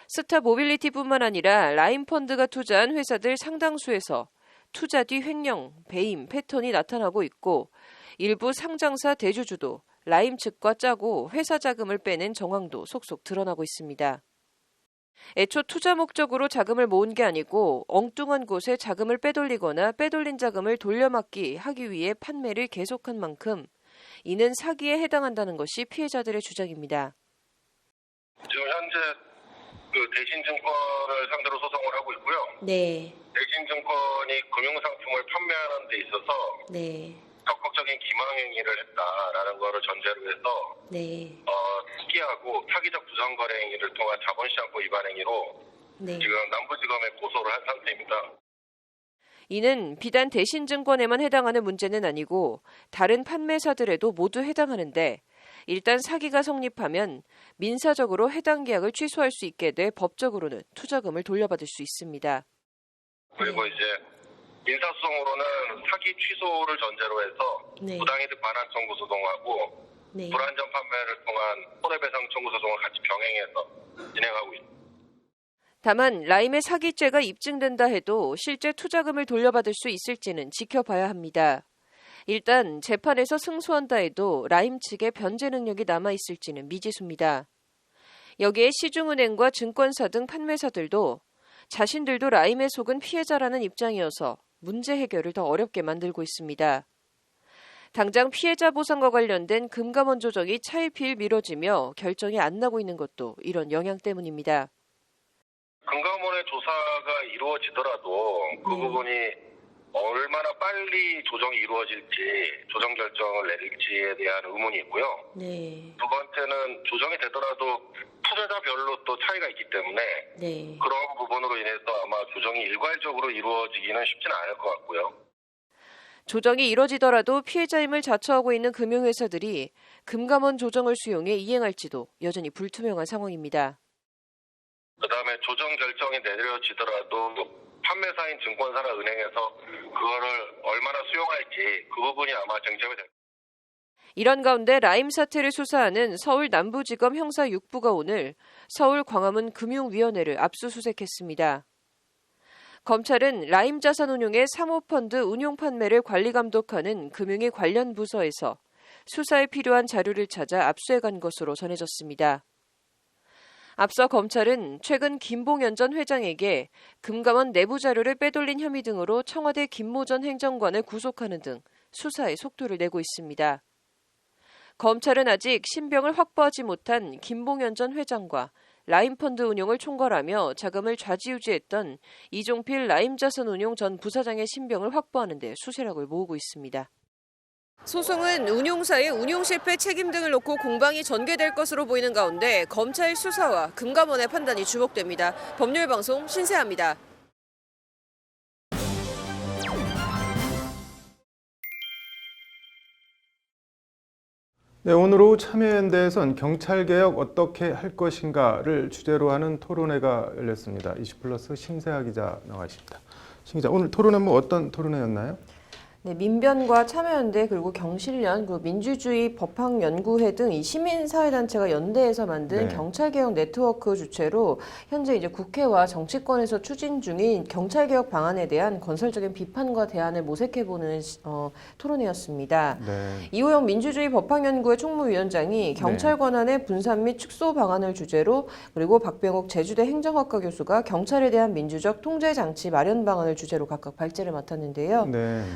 스타모빌리티뿐만 아니라 라임펀드가 투자한 회사들 상당수에서 투자 뒤 횡령, 배임 패턴이 나타나고 있고 일부 상장사 대주주도 라임 측과 짜고 회사 자금을 빼낸 정황도 속속 드러나고 있습니다. 애초 투자 목적으로 자금을 모은 게 아니고 엉뚱한 곳에 자금을 빼돌리거나 빼돌린 자금을 돌려막기 하기 위해 판매를 계속한 만큼 이는 사기에 해당한다는 것이 피해자들의 주장입니다. 지금 현재 대신증권을 상대로 소송을 하고 있고요. 네. 대신증권이 금융상품을 판매하는 데 있어서 적극적인 기망행위를 했다라는 것을 전제로 해서 특이하고 사기적 부정거래 행위를 통한 자본시장법 위반 행위로 지금 남부지검에 고소를 한 상태입니다. 이는 비단 대신증권에만 해당하는 문제는 아니고 다른 판매사들에도 모두 해당하는데 일단 사기가 성립하면 민사적으로 해당 계약을 취소할 수 있게 돼 법적으로는 투자금을 돌려받을 수 있습니다. 그리고 이제 민사소송으로는 사기 취소를 전제로 해서 부당이득 반환 청구 소송하고 불완전 판매를 통한 손해배상 청구 소송을 같이 병행해서 진행하고 있습니다. 다만 라임의 사기죄가 입증된다 해도 실제 투자금을 돌려받을 수 있을지는 지켜봐야 합니다. 일단 재판에서 승소한다 해도 라임 측의 변제 능력이 남아있을지는 미지수입니다. 여기에 시중은행과 증권사 등 판매사들도 자신들도 라임에 속은 피해자라는 입장이어서 문제 해결을 더 어렵게 만들고 있습니다. 당장 피해자 보상과 관련된 금감원 조정이 차일피일 미뤄지며 결정이 안 나고 있는 것도 이런 영향 때문입니다. 금감원의 조사가 이루어지더라도 그 부분이 얼마나 빨리 조정이 이루어질지, 조정 결정을 내릴지에 대한 의문이 있고요. 두 번째는 조정이 되더라도 투자자별로 또 차이가 있기 때문에 그런 부분으로 인해서 아마 조정이 일괄적으로 이루어지기는 쉽지는 않을 것 같고요. 조정이 이뤄지더라도 피해자임을 자처하고 있는 금융회사들이 금감원 조정을 수용해 이행할지도 여전히 불투명한 상황입니다. 그다음에 조정 결정이 내려지더라도 판매사인 증권사나 은행에서 그거를 얼마나 수용할지 그 부분이 아마 쟁점이 될 겁니다. 이런 가운데 라임 사태를 수사하는 서울 남부지검 형사 6부가 오늘 서울 광화문 금융위원회를 압수수색했습니다. 검찰은 라임 자산운용의 사모펀드 운용 판매를 관리 감독하는 금융위 관련 부서에서 수사에 필요한 자료를 찾아 압수해간 것으로 전해졌습니다. 앞서 검찰은 최근 김봉현 전 회장에게 금감원 내부 자료를 빼돌린 혐의 등으로 청와대 김모 전 행정관을 구속하는 등 수사에 속도를 내고 있습니다. 검찰은 아직 신병을 확보하지 못한 김봉현 전 회장과 라임펀드 운용을 총괄하며 자금을 좌지우지했던 이종필 라임자산운용 전 부사장의 신병을 확보하는 데 수세력을 모으고 있습니다. 소송은 운용사의 운용 실패 책임 등을 놓고 공방이 전개될 것으로 보이는 가운데 검찰 수사와 금감원의 판단이 주목됩니다. 법률방송 신세아입니다. 네, 오늘 오후 참여연대에선 경찰개혁 어떻게 할 것인가를 주제로 하는 토론회가 열렸습니다. 20플러스 심세아 기자 나와 있습니다. 심 기자, 오늘 토론회는 어떤 토론회였나요? 네, 민변과 참여연대 그리고 경실련, 그리고 민주주의 법학연구회 등 이 시민사회단체가 연대해서 만든 경찰개혁 네트워크 주최로 현재 이제 국회와 정치권에서 추진 중인 경찰개혁 방안에 대한 건설적인 비판과 대안을 모색해보는 토론회였습니다. 이호영 민주주의 법학연구회 총무위원장이 경찰 권한의 분산 및 축소 방안을 주제로, 그리고 박병옥 제주대 행정학과 교수가 경찰에 대한 민주적 통제 장치 마련 방안을 주제로 각각 발제를 맡았는데요.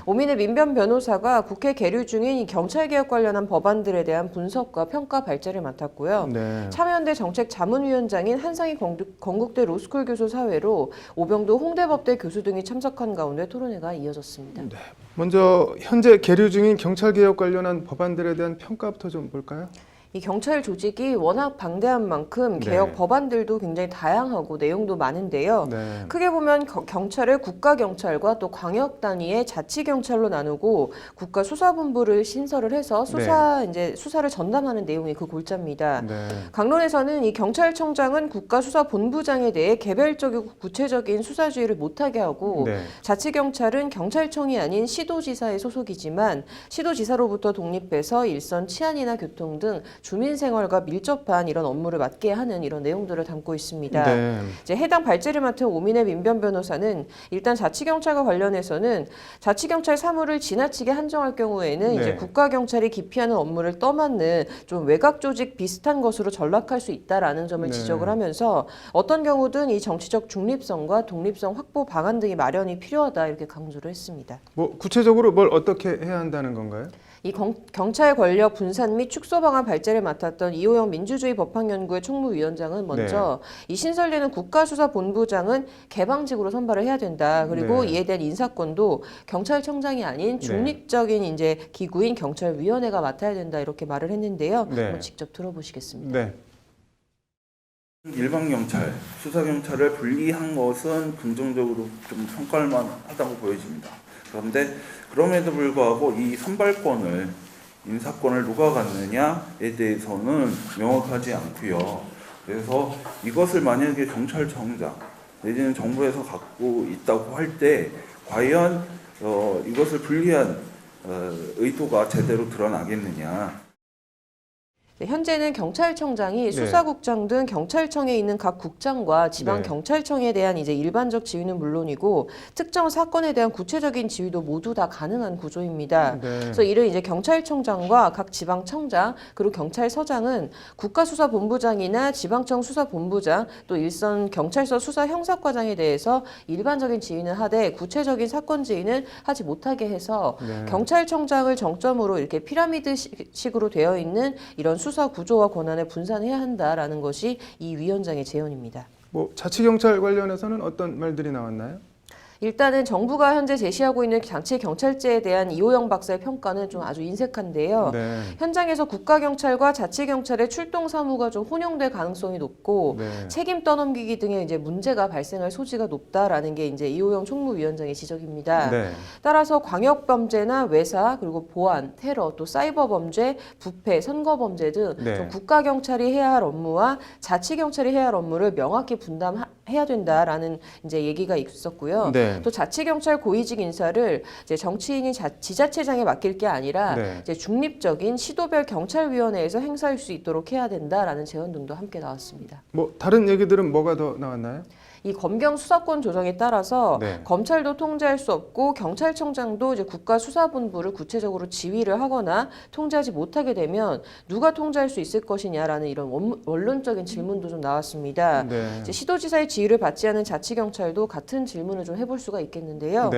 오민혜 오민의 민변 변호사가 국회 계류 중인 이 경찰개혁 관련한 법안들에 대한 분석과 평가 발제를 맡았고요. 네. 참여연대 정책자문위원장인 한상희 건국대 로스쿨 교수 사회로 오병도 홍대법대 교수 등이 참석한 가운데 토론회가 이어졌습니다. 네. 먼저 현재 계류 중인 경찰개혁 관련한 법안들에 대한 평가부터 좀 볼까요? 이 경찰 조직이 워낙 방대한 만큼 개혁 네. 법안들도 굉장히 다양하고 내용도 많은데요. 네. 크게 보면 경찰을 국가경찰과 또 광역 단위의 자치경찰로 나누고 국가수사본부를 신설을 해서 수사를 전담하는 내용이 그 골자입니다. 네. 강론에서는 이 경찰청장은 국가수사본부장에 대해 개별적이고 구체적인 수사지휘를 못하게 하고 네. 자치경찰은 경찰청이 아닌 시도지사의 소속이지만 시도지사로부터 독립해서 일선 치안이나 교통 등 주민 생활과 밀접한 이런 업무를 맡게 하는 이런 내용들을 담고 있습니다. 네. 이제 해당 발제를 맡은 오민의 민변 변호사는 일단 자치경찰과 관련해서는 자치경찰 사무를 지나치게 한정할 경우에는 네. 이제 국가경찰이 기피하는 업무를 떠맡는 좀 외곽 조직 비슷한 것으로 전락할 수 있다라는 점을 네. 지적을 하면서 어떤 경우든 이 정치적 중립성과 독립성 확보 방안 등의 마련이 필요하다 이렇게 강조를 했습니다. 뭐 구체적으로 뭘 어떻게 해야 한다는 건가요? 이 경찰 권력 분산 및 축소 방안 발제를 맡았던 이호영 민주주의 법학연구회 총무위원장은 먼저 이 신설되는 국가수사본부장은 개방직으로 선발을 해야 된다. 그리고 네. 이에 대한 인사권도 경찰청장이 아닌 중립적인 이제 기구인 경찰위원회가 맡아야 된다 이렇게 말을 했는데요. 네. 한번 직접 들어보시겠습니다. 네. 일반 경찰, 수사 경찰을 분리한 것은 긍정적으로 좀 평가할 만하다고 보여집니다. 그런데 그럼에도 불구하고 이 선발권을 인사권을 누가 갖느냐에 대해서는 명확하지 않고요. 그래서 이것을 만약에 경찰청장 내지는 정부에서 갖고 있다고 할 때 과연 이것을 분리한 의도가 제대로 드러나겠느냐. 현재는 경찰청장이 수사국장 등 경찰청에 있는 각 국장과 지방 경찰청에 대한 이제 일반적 지휘는 물론이고 특정 사건에 대한 구체적인 지휘도 모두 다 가능한 구조입니다. 그래서 이를 이제 경찰청장과 각 지방청장 그리고 경찰서장은 국가수사본부장이나 지방청 수사본부장 또 일선 경찰서 수사형사과장에 대해서 일반적인 지휘는 하되 구체적인 사건 지휘는 하지 못하게 해서 경찰청장을 정점으로 이렇게 피라미드식으로 되어 있는 이런 수사 구조와 권한을 분산해야 한다라는 것이 이 위원장의 제언입니다. 뭐 자치경찰 관련해서는 어떤 말들이 나왔나요? 일단은 정부가 현재 제시하고 있는 자치경찰제에 대한 이호영 박사의 평가는 좀 아주 인색한데요. 네. 현장에서 국가경찰과 자치경찰의 출동 사무가 좀 혼용될 가능성이 높고 책임 떠넘기기 등의 이제 문제가 발생할 소지가 높다라는 게 이제 이호영 총무위원장의 지적입니다. 따라서 광역범죄나 외사 그리고 보안, 테러, 또 사이버범죄, 부패, 선거범죄 등 좀 국가경찰이 해야 할 업무와 자치경찰이 해야 할 업무를 명확히 분담해야 된다라는 이제 얘기가 있었고요. 또 자치경찰 고위직 인사를 이제 정치인이 지자체장에 맡길 게 아니라 이제 중립적인 시도별 경찰위원회에서 행사할 수 있도록 해야 된다라는 제언 등도 함께 나왔습니다. 뭐 다른 얘기들은 뭐가 더 나왔나요? 이 검경 수사권 조정에 따라서 검찰도 통제할 수 없고 경찰청장도 이제 국가수사본부를 구체적으로 지휘를 하거나 통제하지 못하게 되면 누가 통제할 수 있을 것이냐라는 이런 원론적인 질문도 좀 나왔습니다. 이제 시도지사의 지휘를 받지 않은 자치경찰도 같은 질문을 좀 해볼 수가 있겠는데요.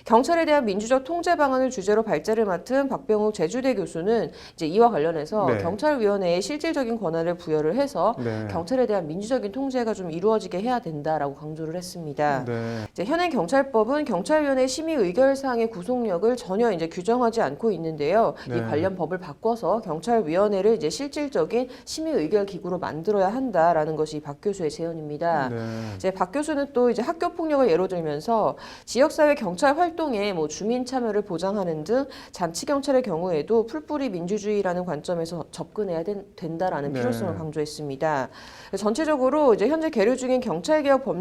경찰에 대한 민주적 통제 방안을 주제로 발제를 맡은 박병욱 제주대 교수는 이제 이와 관련해서 경찰위원회에 실질적인 권한을 부여를 해서 경찰에 대한 민주적인 통제가 좀 이루어지게 해야 된다라고 강조를 했습니다. 이제 현행 경찰법은 경찰위원회 심의 의결 사항의 구속력을 전혀 이제 규정하지 않고 있는데요. 이 관련 법을 바꿔서 경찰위원회를 이제 실질적인 심의 의결 기구로 만들어야 한다라는 것이 박 교수의 제언입니다. 이제 박 교수는 또 이제 학교 폭력을 예로 들면서 지역사회 경찰 활동에 뭐 주민 참여를 보장하는 등 자치 경찰의 경우에도 풀뿌리 민주주의라는 관점에서 접근해야 된다라는 필요성을 강조했습니다. 전체적으로 이제 현재 계류 중인 경찰개혁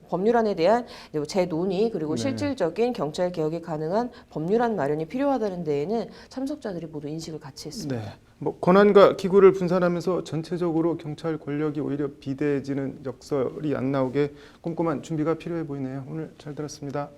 법률안에 대한 재논의 그리고 실질적인 경찰 개혁이 가능한 법률안 마련이 필요하다는 데에는 참석자들이 모두 인식을 같이 했습니다. 뭐 권한과 기구를 분산하면서 전체적으로 경찰 권력이 오히려 비대해지는 역설이 안 나오게 꼼꼼한 준비가 필요해 보이네요. 오늘 잘 들었습니다.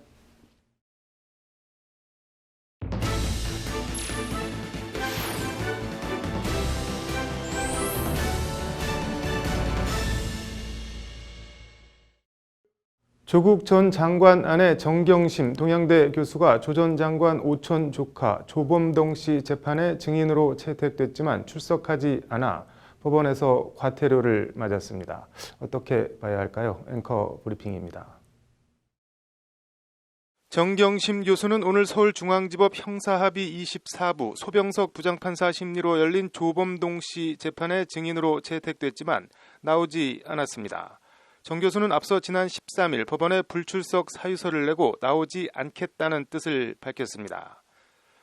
조국 전 장관 아내 정경심 동양대 교수가 조 전 장관 오촌 조카 조범동 씨 재판에 증인으로 채택됐지만 출석하지 않아 법원에서 과태료를 맞았습니다. 어떻게 봐야 할까요? 앵커 브리핑입니다. 정경심 교수는 오늘 서울중앙지법 형사합의 24부 소병석 부장판사 심리로 열린 조범동 씨 재판에 증인으로 채택됐지만 나오지 않았습니다. 정 교수는 앞서 지난 13일 법원에 불출석 사유서를 내고 나오지 않겠다는 뜻을 밝혔습니다.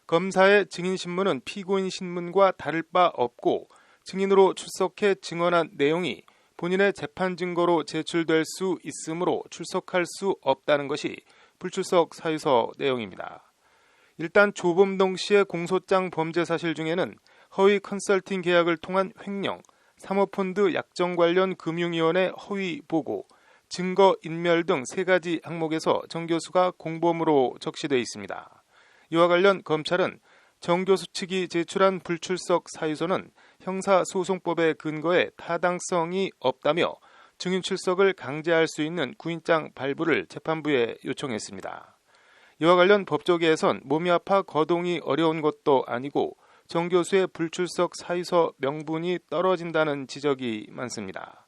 검사의 증인 신문은 피고인 신문과 다를 바 없고 증인으로 출석해 증언한 내용이 본인의 재판 증거로 제출될 수 있으므로 출석할 수 없다는 것이 불출석 사유서 내용입니다. 일단 조범동 씨의 공소장 범죄 사실 중에는 허위 컨설팅 계약을 통한 횡령, 사모펀드 약정 관련 금융위원회 허위 보고, 증거 인멸 등 3가지 항목에서 정 교수가 공범으로 적시되어 있습니다. 이와 관련 검찰은 정 교수 측이 제출한 불출석 사유서는 형사소송법의 근거에 타당성이 없다며 증인 출석을 강제할 수 있는 구인장 발부를 재판부에 요청했습니다. 이와 관련 법조계에선 몸이 아파 거동이 어려운 것도 아니고 정 교수의 불출석 사유서 명분이 떨어진다는 지적이 많습니다.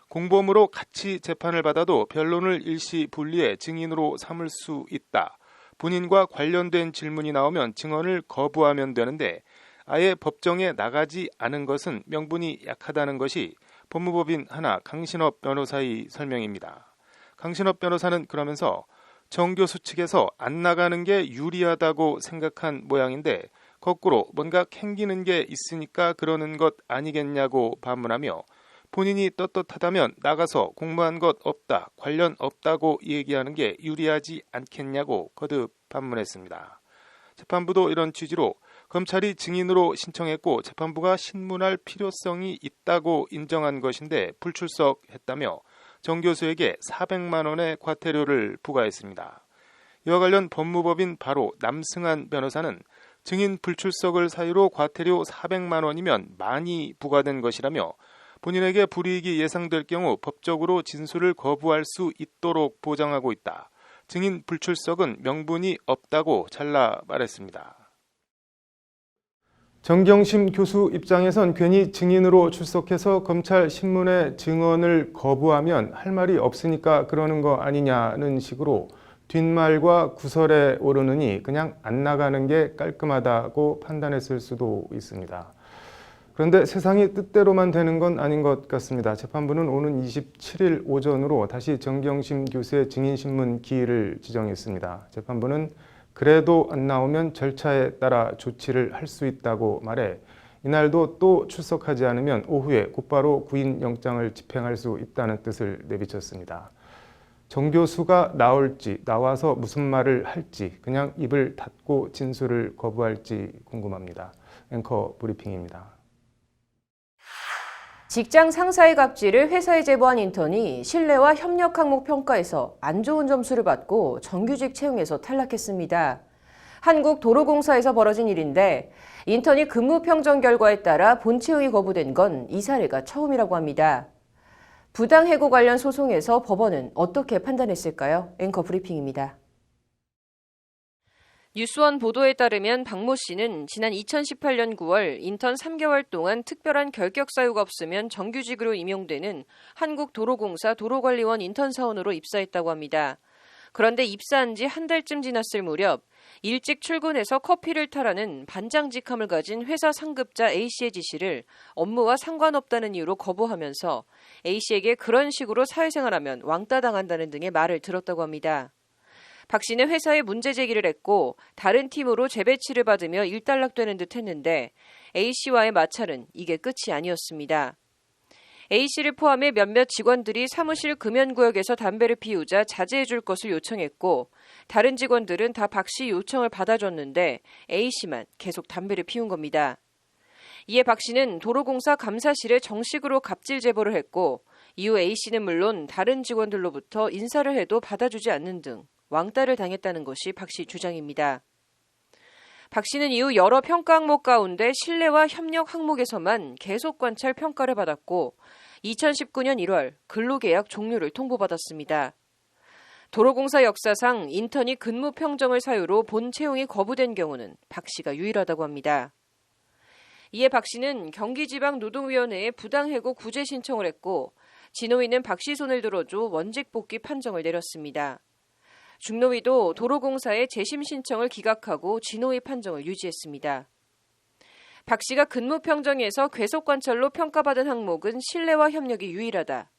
공범으로 같이 재판을 받아도 변론을 일시 분리해 증인으로 삼을 수 있다. 본인과 관련된 질문이 나오면 증언을 거부하면 되는데 아예 법정에 나가지 않은 것은 명분이 약하다는 것이 법무법인 하나 강신업 변호사의 설명입니다. 강신업 변호사는 그러면서 정 교수 측에서 안 나가는 게 유리하다고 생각한 모양인데 거꾸로 뭔가 캥기는 게 있으니까 그러는 것 아니겠냐고 반문하며 본인이 떳떳하다면 나가서 공모한 것 없다, 관련 없다고 얘기하는 게 유리하지 않겠냐고 거듭 반문했습니다. 재판부도 이런 취지로 검찰이 증인으로 신청했고 재판부가 신문할 필요성이 있다고 인정한 것인데 불출석했다며 정 교수에게 400만 원의 과태료를 부과했습니다. 이와 관련 법무법인 바로 남승한 변호사는 증인 불출석을 사유로 과태료 400만 원이면 많이 부과된 것이라며 본인에게 불이익이 예상될 경우 법적으로 진술을 거부할 수 있도록 보장하고 있다. 증인 불출석은 명분이 없다고 잘라 말했습니다. 정경심 교수 입장에선 괜히 증인으로 출석해서 검찰 신문의 증언을 거부하면 할 말이 없으니까 그러는 거 아니냐는 식으로 뒷말과 구설에 오르느니 그냥 안 나가는 게 깔끔하다고 판단했을 수도 있습니다. 그런데 세상이 뜻대로만 되는 건 아닌 것 같습니다. 재판부는 오는 27일 오전으로 다시 정경심 교수의 증인신문 기일을 지정했습니다. 재판부는 그래도 안 나오면 절차에 따라 조치를 할 수 있다고 말해 이날도 또 출석하지 않으면 오후에 곧바로 구인영장을 집행할 수 있다는 뜻을 내비쳤습니다. 정 교수가 나올지 나와서 무슨 말을 할지 그냥 입을 닫고 진술을 거부할지 궁금합니다. 앵커 브리핑입니다. 직장 상사의 갑질을 회사에 제보한 인턴이 신뢰와 협력 항목 평가에서 안 좋은 점수를 받고 정규직 채용에서 탈락했습니다. 한국도로공사에서 벌어진 일인데 인턴이 근무 평정 결과에 따라 본채용이 거부된 건 이 사례가 처음이라고 합니다. 부당해고 관련 소송에서 법원은 어떻게 판단했을까요? 앵커 브리핑입니다. 뉴스원 보도에 따르면 박모 씨는 지난 2018년 9월 인턴 3개월 동안 특별한 결격 사유가 없으면 정규직으로 임용되는 한국도로공사 도로관리원 인턴 사원으로 입사했다고 합니다. 그런데 입사한 지 한 달쯤 지났을 무렵 일찍 출근해서 커피를 타라는 반장직함을 가진 회사 상급자 A씨의 지시를 업무와 상관없다는 이유로 거부하면서 A씨에게 그런 식으로 사회생활하면 왕따 당한다는 등의 말을 들었다고 합니다. 박 씨는 회사에 문제 제기를 했고 다른 팀으로 재배치를 받으며 일단락되는 듯 했는데 A씨와의 마찰은 이게 끝이 아니었습니다. A씨를 포함해 몇몇 직원들이 사무실 금연구역에서 담배를 피우자 자제해 줄 것을 요청했고 다른 직원들은 다 박 씨 요청을 받아줬는데 A씨만 계속 담배를 피운 겁니다. 이에 박 씨는 도로공사 감사실에 정식으로 갑질 제보를 했고 이후 A씨는 물론 다른 직원들로부터 인사를 해도 받아주지 않는 등 왕따를 당했다는 것이 박 씨 주장입니다. 박 씨는 이후 여러 평가 항목 가운데 신뢰와 협력 항목에서만 계속 관찰 평가를 받았고 2019년 1월 근로계약 종료를 통보받았습니다. 도로공사 역사상 인턴이 근무 평정을 사유로 본 채용이 거부된 경우는 박 씨가 유일하다고 합니다. 이에 박 씨는 경기지방노동위원회에 부당해고 구제 신청을 했고 진호위는 박 씨 손을 들어줘 원직 복귀 판정을 내렸습니다. 중노위도 도로공사의 재심 신청을 기각하고 진호위 판정을 유지했습니다. 박 씨가 근무 평정에서 괴속 관찰로 평가받은 항목은 신뢰와 협력이 유일하다.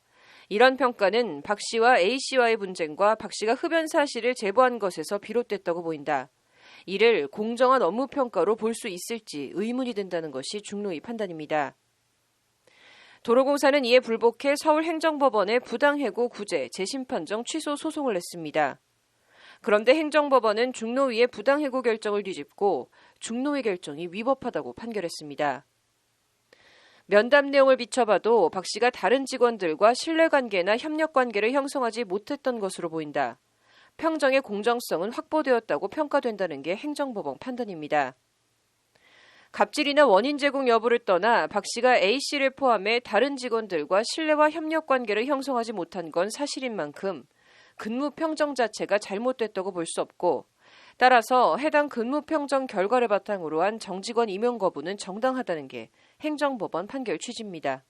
이런 평가는 박 씨와 A 씨와의 분쟁과 박 씨가 흡연 사실을 제보한 것에서 비롯됐다고 보인다. 이를 공정한 업무 평가로 볼 수 있을지 의문이 든다는 것이 중노위 판단입니다. 도로공사는 이에 불복해 서울행정법원에 부당해고 구제, 재심 판정 취소 소송을 냈습니다. 그런데 행정법원은 중노위의 부당해고 결정을 뒤집고 중노위 결정이 위법하다고 판결했습니다. 면담 내용을 비춰봐도 박 씨가 다른 직원들과 신뢰관계나 협력관계를 형성하지 못했던 것으로 보인다. 평정의 공정성은 확보되었다고 평가된다는 게 행정법원 판단입니다. 갑질이나 원인 제공 여부를 떠나 박 씨가 A 씨를 포함해 다른 직원들과 신뢰와 협력관계를 형성하지 못한 건 사실인 만큼 근무 평정 자체가 잘못됐다고 볼 수 없고 따라서 해당 근무 평정 결과를 바탕으로 한 정직원 임용 거부는 정당하다는 게 행정법원 판결 취지입니다.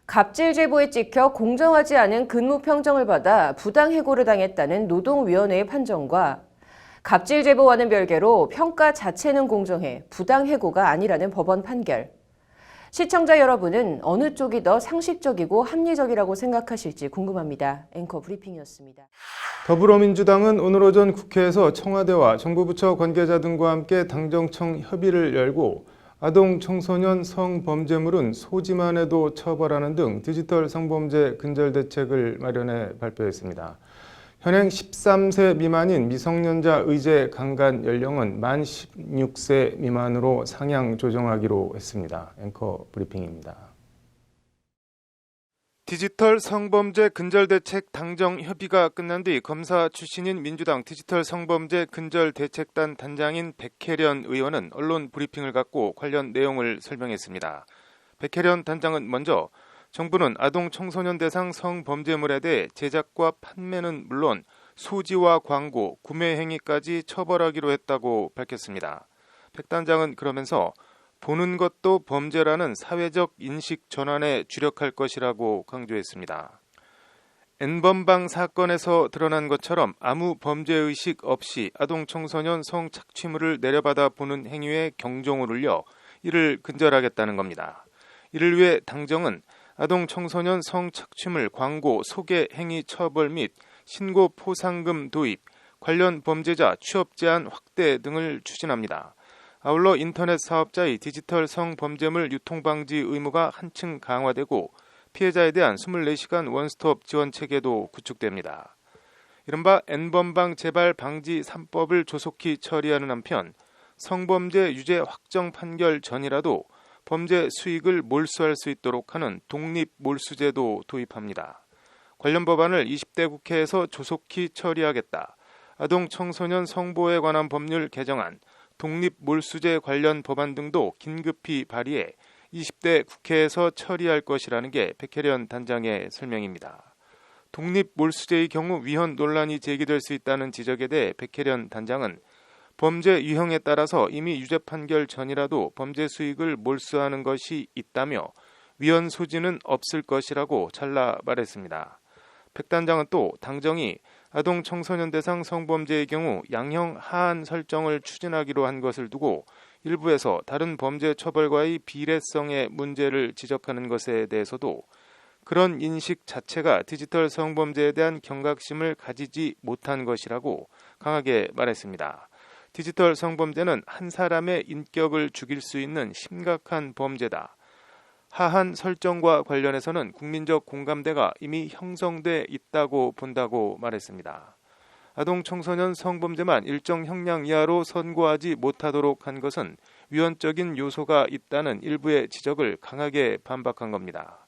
갑질 제보에 찍혀 공정하지 않은 근무 평정을 받아 부당해고를 당했다는 노동위원회의 판정과 갑질 제보와는 별개로 평가 자체는 공정해 부당해고가 아니라는 법원 판결. 시청자 여러분은 어느 쪽이 더 상식적이고 합리적이라고 생각하실지 궁금합니다. 앵커 브리핑이었습니다. 더불어민주당은 오늘 오전 국회에서 청와대와 정부 부처 관계자 등과 함께 당정청 협의를 열고 아동, 청소년 성범죄물은 소지만 해도 처벌하는 등 디지털 성범죄 근절 대책을 마련해 발표했습니다. 현행 13세 미만인 미성년자 의제 강간 연령은 만 16세 미만으로 상향 조정하기로 했습니다. 앵커 브리핑입니다. 디지털 성범죄 근절 대책 당정 협의가 끝난 뒤 검사 출신인 민주당 디지털 성범죄 근절 대책단 단장인 백혜련 의원은 언론 브리핑을 갖고 관련 내용을 설명했습니다. 백혜련 단장은 먼저 정부는 아동 청소년 대상 성범죄물에 대해 제작과 판매는 물론 소지와 광고, 구매 행위까지 처벌하기로 했다고 밝혔습니다. 백 단장은 그러면서 보는 것도 범죄라는 사회적 인식 전환에 주력할 것이라고 강조했습니다. N번방 사건에서 드러난 것처럼 아무 범죄의식 없이 아동 청소년 성착취물을 내려받아 보는 행위에 경종을 울려 이를 근절하겠다는 겁니다. 이를 위해 당정은 아동 청소년 성착취물 광고 소개 행위 처벌 및 신고 포상금 도입, 관련 범죄자 취업 제한 확대 등을 추진합니다. 아울러 인터넷 사업자의 디지털 성범죄물 유통 방지 의무가 한층 강화되고 피해자에 대한 24시간 원스톱 지원 체계도 구축됩니다. 이른바 N번방 재발 방지 3법을 조속히 처리하는 한편 성범죄 유죄 확정 판결 전이라도 범죄 수익을 몰수할 수 있도록 하는 독립 몰수제도 도입합니다. 관련 법안을 20대 국회에서 조속히 처리하겠다. 아동 청소년 성보호에 관한 법률 개정안, 독립 몰수제 관련 법안 등도 긴급히 발의해 20대 국회에서 처리할 것이라는 게 백혜련 단장의 설명입니다. 독립 몰수제의 경우 위헌 논란이 제기될 수 있다는 지적에 대해 백혜련 단장은 범죄 유형에 따라서 이미 유죄 판결 전이라도 범죄 수익을 몰수하는 것이 있다며 위헌 소지는 없을 것이라고 잘라 말했습니다. 백 단장은 또 당정이 아동 청소년 대상 성범죄의 경우 양형 하한 설정을 추진하기로 한 것을 두고 일부에서 다른 범죄 처벌과의 비례성의 문제를 지적하는 것에 대해서도 그런 인식 자체가 디지털 성범죄에 대한 경각심을 가지지 못한 것이라고 강하게 말했습니다. 디지털 성범죄는 한 사람의 인격을 죽일 수 있는 심각한 범죄다. 하한 설정과 관련해서는 국민적 공감대가 이미 형성돼 있다고 본다고 말했습니다. 아동 청소년 성범죄만 일정 형량 이하로 선고하지 못하도록 한 것은 위헌적인 요소가 있다는 일부의 지적을 강하게 반박한 겁니다.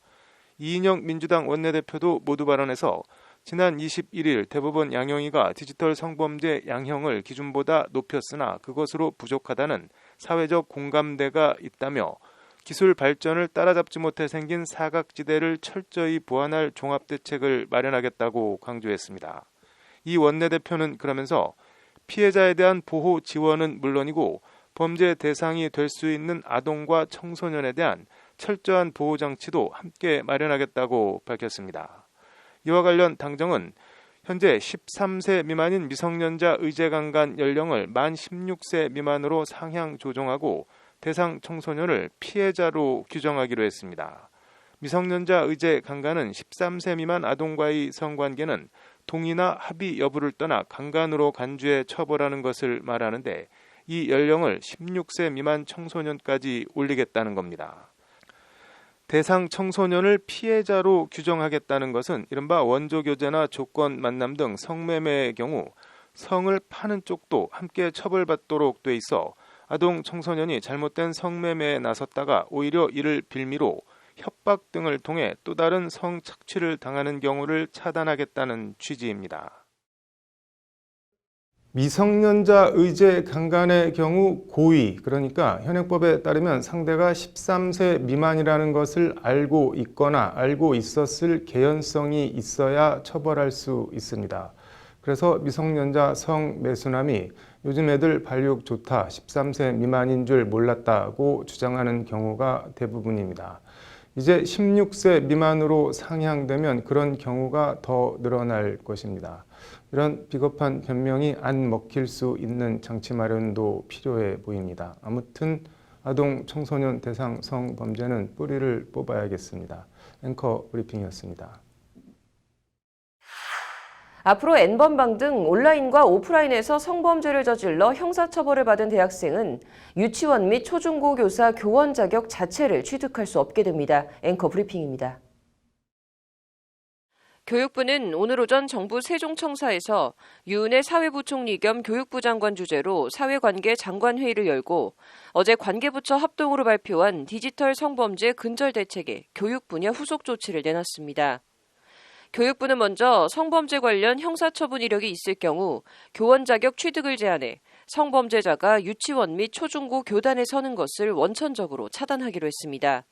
이인영 민주당 원내대표도 모두 발언해서 지난 21일 대법원 양형위가 디지털 성범죄 양형을 기준보다 높였으나 그것으로 부족하다는 사회적 공감대가 있다며 기술 발전을 따라잡지 못해 생긴 사각지대를 철저히 보완할 종합대책을 마련하겠다고 강조했습니다. 이 원내대표는 그러면서 피해자에 대한 보호 지원은 물론이고 범죄 대상이 될 수 있는 아동과 청소년에 대한 철저한 보호 장치도 함께 마련하겠다고 밝혔습니다. 이와 관련 당정은 현재 13세 미만인 미성년자 의제 강간 연령을 만 16세 미만으로 상향 조정하고 대상 청소년을 피해자로 규정하기로 했습니다. 미성년자 의제 강간은 13세 미만 아동과의 성관계는 동의나 합의 여부를 떠나 강간으로 간주해 처벌하는 것을 말하는데 이 연령을 16세 미만 청소년까지 올리겠다는 겁니다. 대상 청소년을 피해자로 규정하겠다는 것은 이른바 원조교제나 조건 만남 등 성매매의 경우 성을 파는 쪽도 함께 처벌받도록 돼 있어 아동 청소년이 잘못된 성매매에 나섰다가 오히려 이를 빌미로 협박 등을 통해 또 다른 성착취를 당하는 경우를 차단하겠다는 취지입니다. 미성년자 의제 강간의 경우 고의, 그러니까 현행법에 따르면 상대가 13세 미만이라는 것을 알고 있거나 알고 있었을 개연성이 있어야 처벌할 수 있습니다. 그래서 미성년자 성매수남이 요즘 애들 발육 좋다, 13세 미만인 줄 몰랐다고 주장하는 경우가 대부분입니다. 이제 16세 미만으로 상향되면 그런 경우가 더 늘어날 것입니다. 이런 비겁한 변명이 안 먹힐 수 있는 장치 마련도 필요해 보입니다. 아무튼 아동 청소년 대상 성범죄는 뿌리를 뽑아야겠습니다. 앵커 브리핑이었습니다. 앞으로 N번방 등 온라인과 오프라인에서 성범죄를 저질러 형사처벌을 받은 대학생은 유치원 및 초중고 교사 교원 자격 자체를 취득할 수 없게 됩니다. 앵커 브리핑입니다. 교육부는 오늘 오전 정부 세종청사에서 유은혜 사회부총리 겸 교육부 장관 주재로 사회관계 장관회의를 열고 어제 관계부처 합동으로 발표한 디지털 성범죄 근절대책에 교육 분야 후속 조치를 내놨습니다. 교육부는 먼저 성범죄 관련 형사처분 이력이 있을 경우 교원 자격 취득을 제한해 성범죄자가 유치원 및 초중고 교단에 서는 것을 원천적으로 차단하기로 했습니다.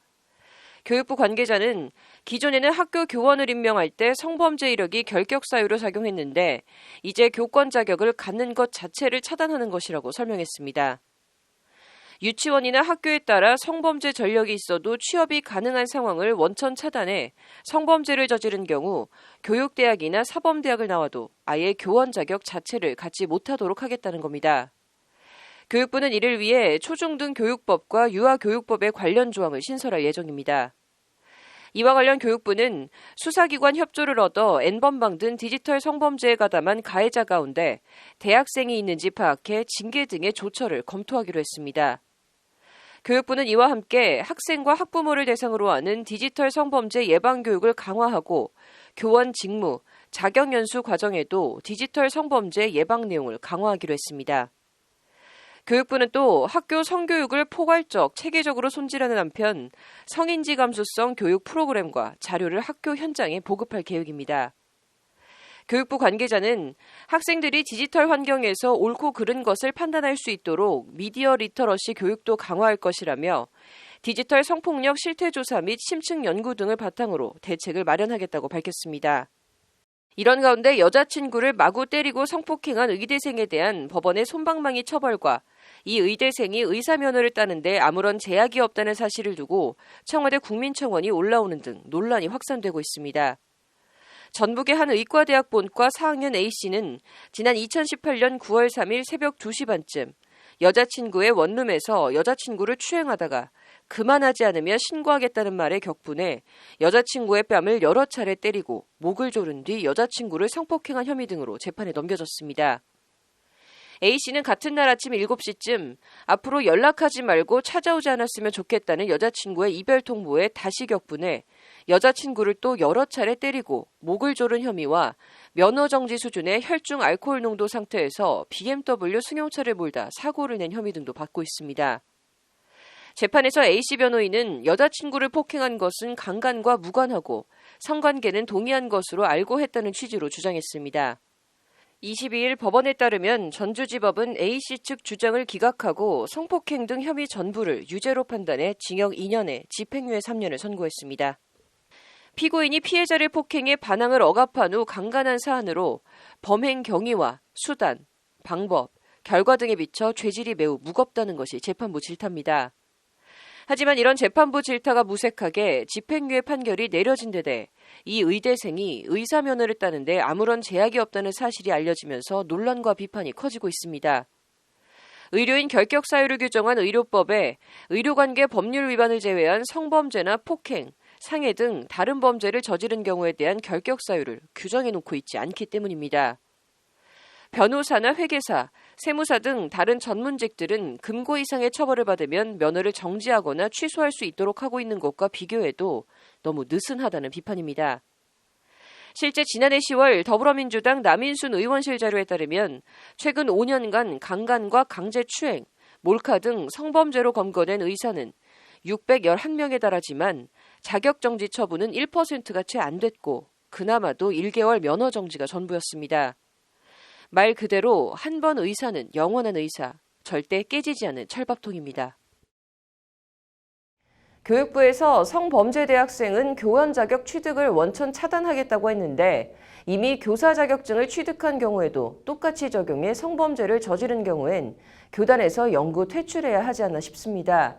교육부 관계자는 기존에는 학교 교원을 임명할 때 성범죄 이력이 결격 사유로 작용했는데 이제 교권 자격을 갖는 것 자체를 차단하는 것이라고 설명했습니다. 유치원이나 학교에 따라 성범죄 전력이 있어도 취업이 가능한 상황을 원천 차단해 성범죄를 저지른 경우 교육대학이나 사범대학을 나와도 아예 교원 자격 자체를 갖지 못하도록 하겠다는 겁니다. 교육부는 이를 위해 초중등 교육법과 유아교육법의 관련 조항을 신설할 예정입니다. 이와 관련 교육부는 수사기관 협조를 얻어 N번방 등 디지털 성범죄에 가담한 가해자 가운데 대학생이 있는지 파악해 징계 등의 조처를 검토하기로 했습니다. 교육부는 이와 함께 학생과 학부모를 대상으로 하는 디지털 성범죄 예방교육을 강화하고 교원 직무, 자격연수 과정에도 디지털 성범죄 예방 내용을 강화하기로 했습니다. 교육부는 또 학교 성교육을 포괄적, 체계적으로 손질하는 한편 성인지 감수성 교육 프로그램과 자료를 학교 현장에 보급할 계획입니다. 교육부 관계자는 학생들이 디지털 환경에서 옳고 그른 것을 판단할 수 있도록 미디어 리터러시 교육도 강화할 것이라며 디지털 성폭력 실태조사 및 심층 연구 등을 바탕으로 대책을 마련하겠다고 밝혔습니다. 이런 가운데 여자친구를 마구 때리고 성폭행한 의대생에 대한 법원의 솜방망이 처벌과 이 의대생이 의사면허를 따는데 아무런 제약이 없다는 사실을 두고 청와대 국민청원이 올라오는 등 논란이 확산되고 있습니다. 전북의 한 의과대학 본과 4학년 A씨는 지난 2018년 9월 3일 새벽 2시 반쯤 여자친구의 원룸에서 여자친구를 추행하다가 그만하지 않으면 신고하겠다는 말에 격분해 여자친구의 뺨을 여러 차례 때리고 목을 조른 뒤 여자친구를 성폭행한 혐의 등으로 재판에 넘겨졌습니다. A씨는 같은 날 아침 7시쯤 앞으로 연락하지 말고 찾아오지 않았으면 좋겠다는 여자친구의 이별 통보에 다시 격분해 여자친구를 또 여러 차례 때리고 목을 조른 혐의와 면허 정지 수준의 혈중 알코올 농도 상태에서 BMW 승용차를 몰다 사고를 낸 혐의 등도 받고 있습니다. 재판에서 A씨 변호인은 여자친구를 폭행한 것은 강간과 무관하고 성관계는 동의한 것으로 알고 했다는 취지로 주장했습니다. 22일 법원에 따르면 전주지법은 A씨 측 주장을 기각하고 성폭행 등 혐의 전부를 유죄로 판단해 징역 2년에 집행유예 3년을 선고했습니다. 피고인이 피해자를 폭행해 반항을 억압한 후 강간한 사안으로 범행 경위와 수단, 방법, 결과 등에 비춰 죄질이 매우 무겁다는 것이 재판부 질타입니다. 하지만 이런 재판부 질타가 무색하게 집행유예 판결이 내려진 데 대해 이 의대생이 의사 면허를 따는데 아무런 제약이 없다는 사실이 알려지면서 논란과 비판이 커지고 있습니다. 의료인 결격 사유를 규정한 의료법에 의료관계 법률 위반을 제외한 성범죄나 폭행, 상해 등 다른 범죄를 저지른 경우에 대한 결격 사유를 규정해 놓고 있지 않기 때문입니다. 변호사나 회계사, 세무사 등 다른 전문직들은 금고 이상의 처벌을 받으면 면허를 정지하거나 취소할 수 있도록 하고 있는 것과 비교해도 너무 느슨하다는 비판입니다. 실제 지난해 10월 더불어민주당 남인순 의원실 자료에 따르면 최근 5년간 강간과 강제추행, 몰카 등 성범죄로 검거된 의사는 611명에 달하지만 자격정지 처분은 1%가 채 안 됐고 그나마도 1개월 면허 정지가 전부였습니다. 말 그대로 한 번 의사는 영원한 의사, 절대 깨지지 않는 철밥통입니다. 교육부에서 성범죄 대학생은 교원 자격 취득을 원천 차단하겠다고 했는데 이미 교사 자격증을 취득한 경우에도 똑같이 적용해 성범죄를 저지른 경우엔 교단에서 영구 퇴출해야 하지 않나 싶습니다.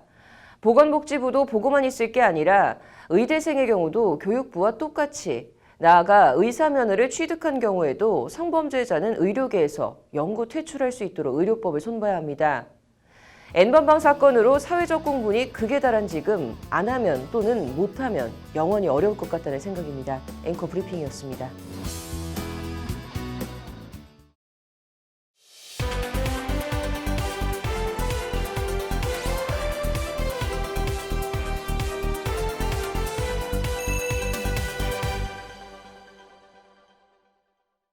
보건복지부도 보고만 있을 게 아니라 의대생의 경우도 교육부와 똑같이 나아가 의사 면허를 취득한 경우에도 성범죄자는 의료계에서 영구 퇴출할 수 있도록 의료법을 손봐야 합니다. N번방 사건으로 사회적 공분이 극에 달한 지금 안 하면 또는 못하면 영원히 어려울 것 같다는 생각입니다. 앵커 브리핑이었습니다.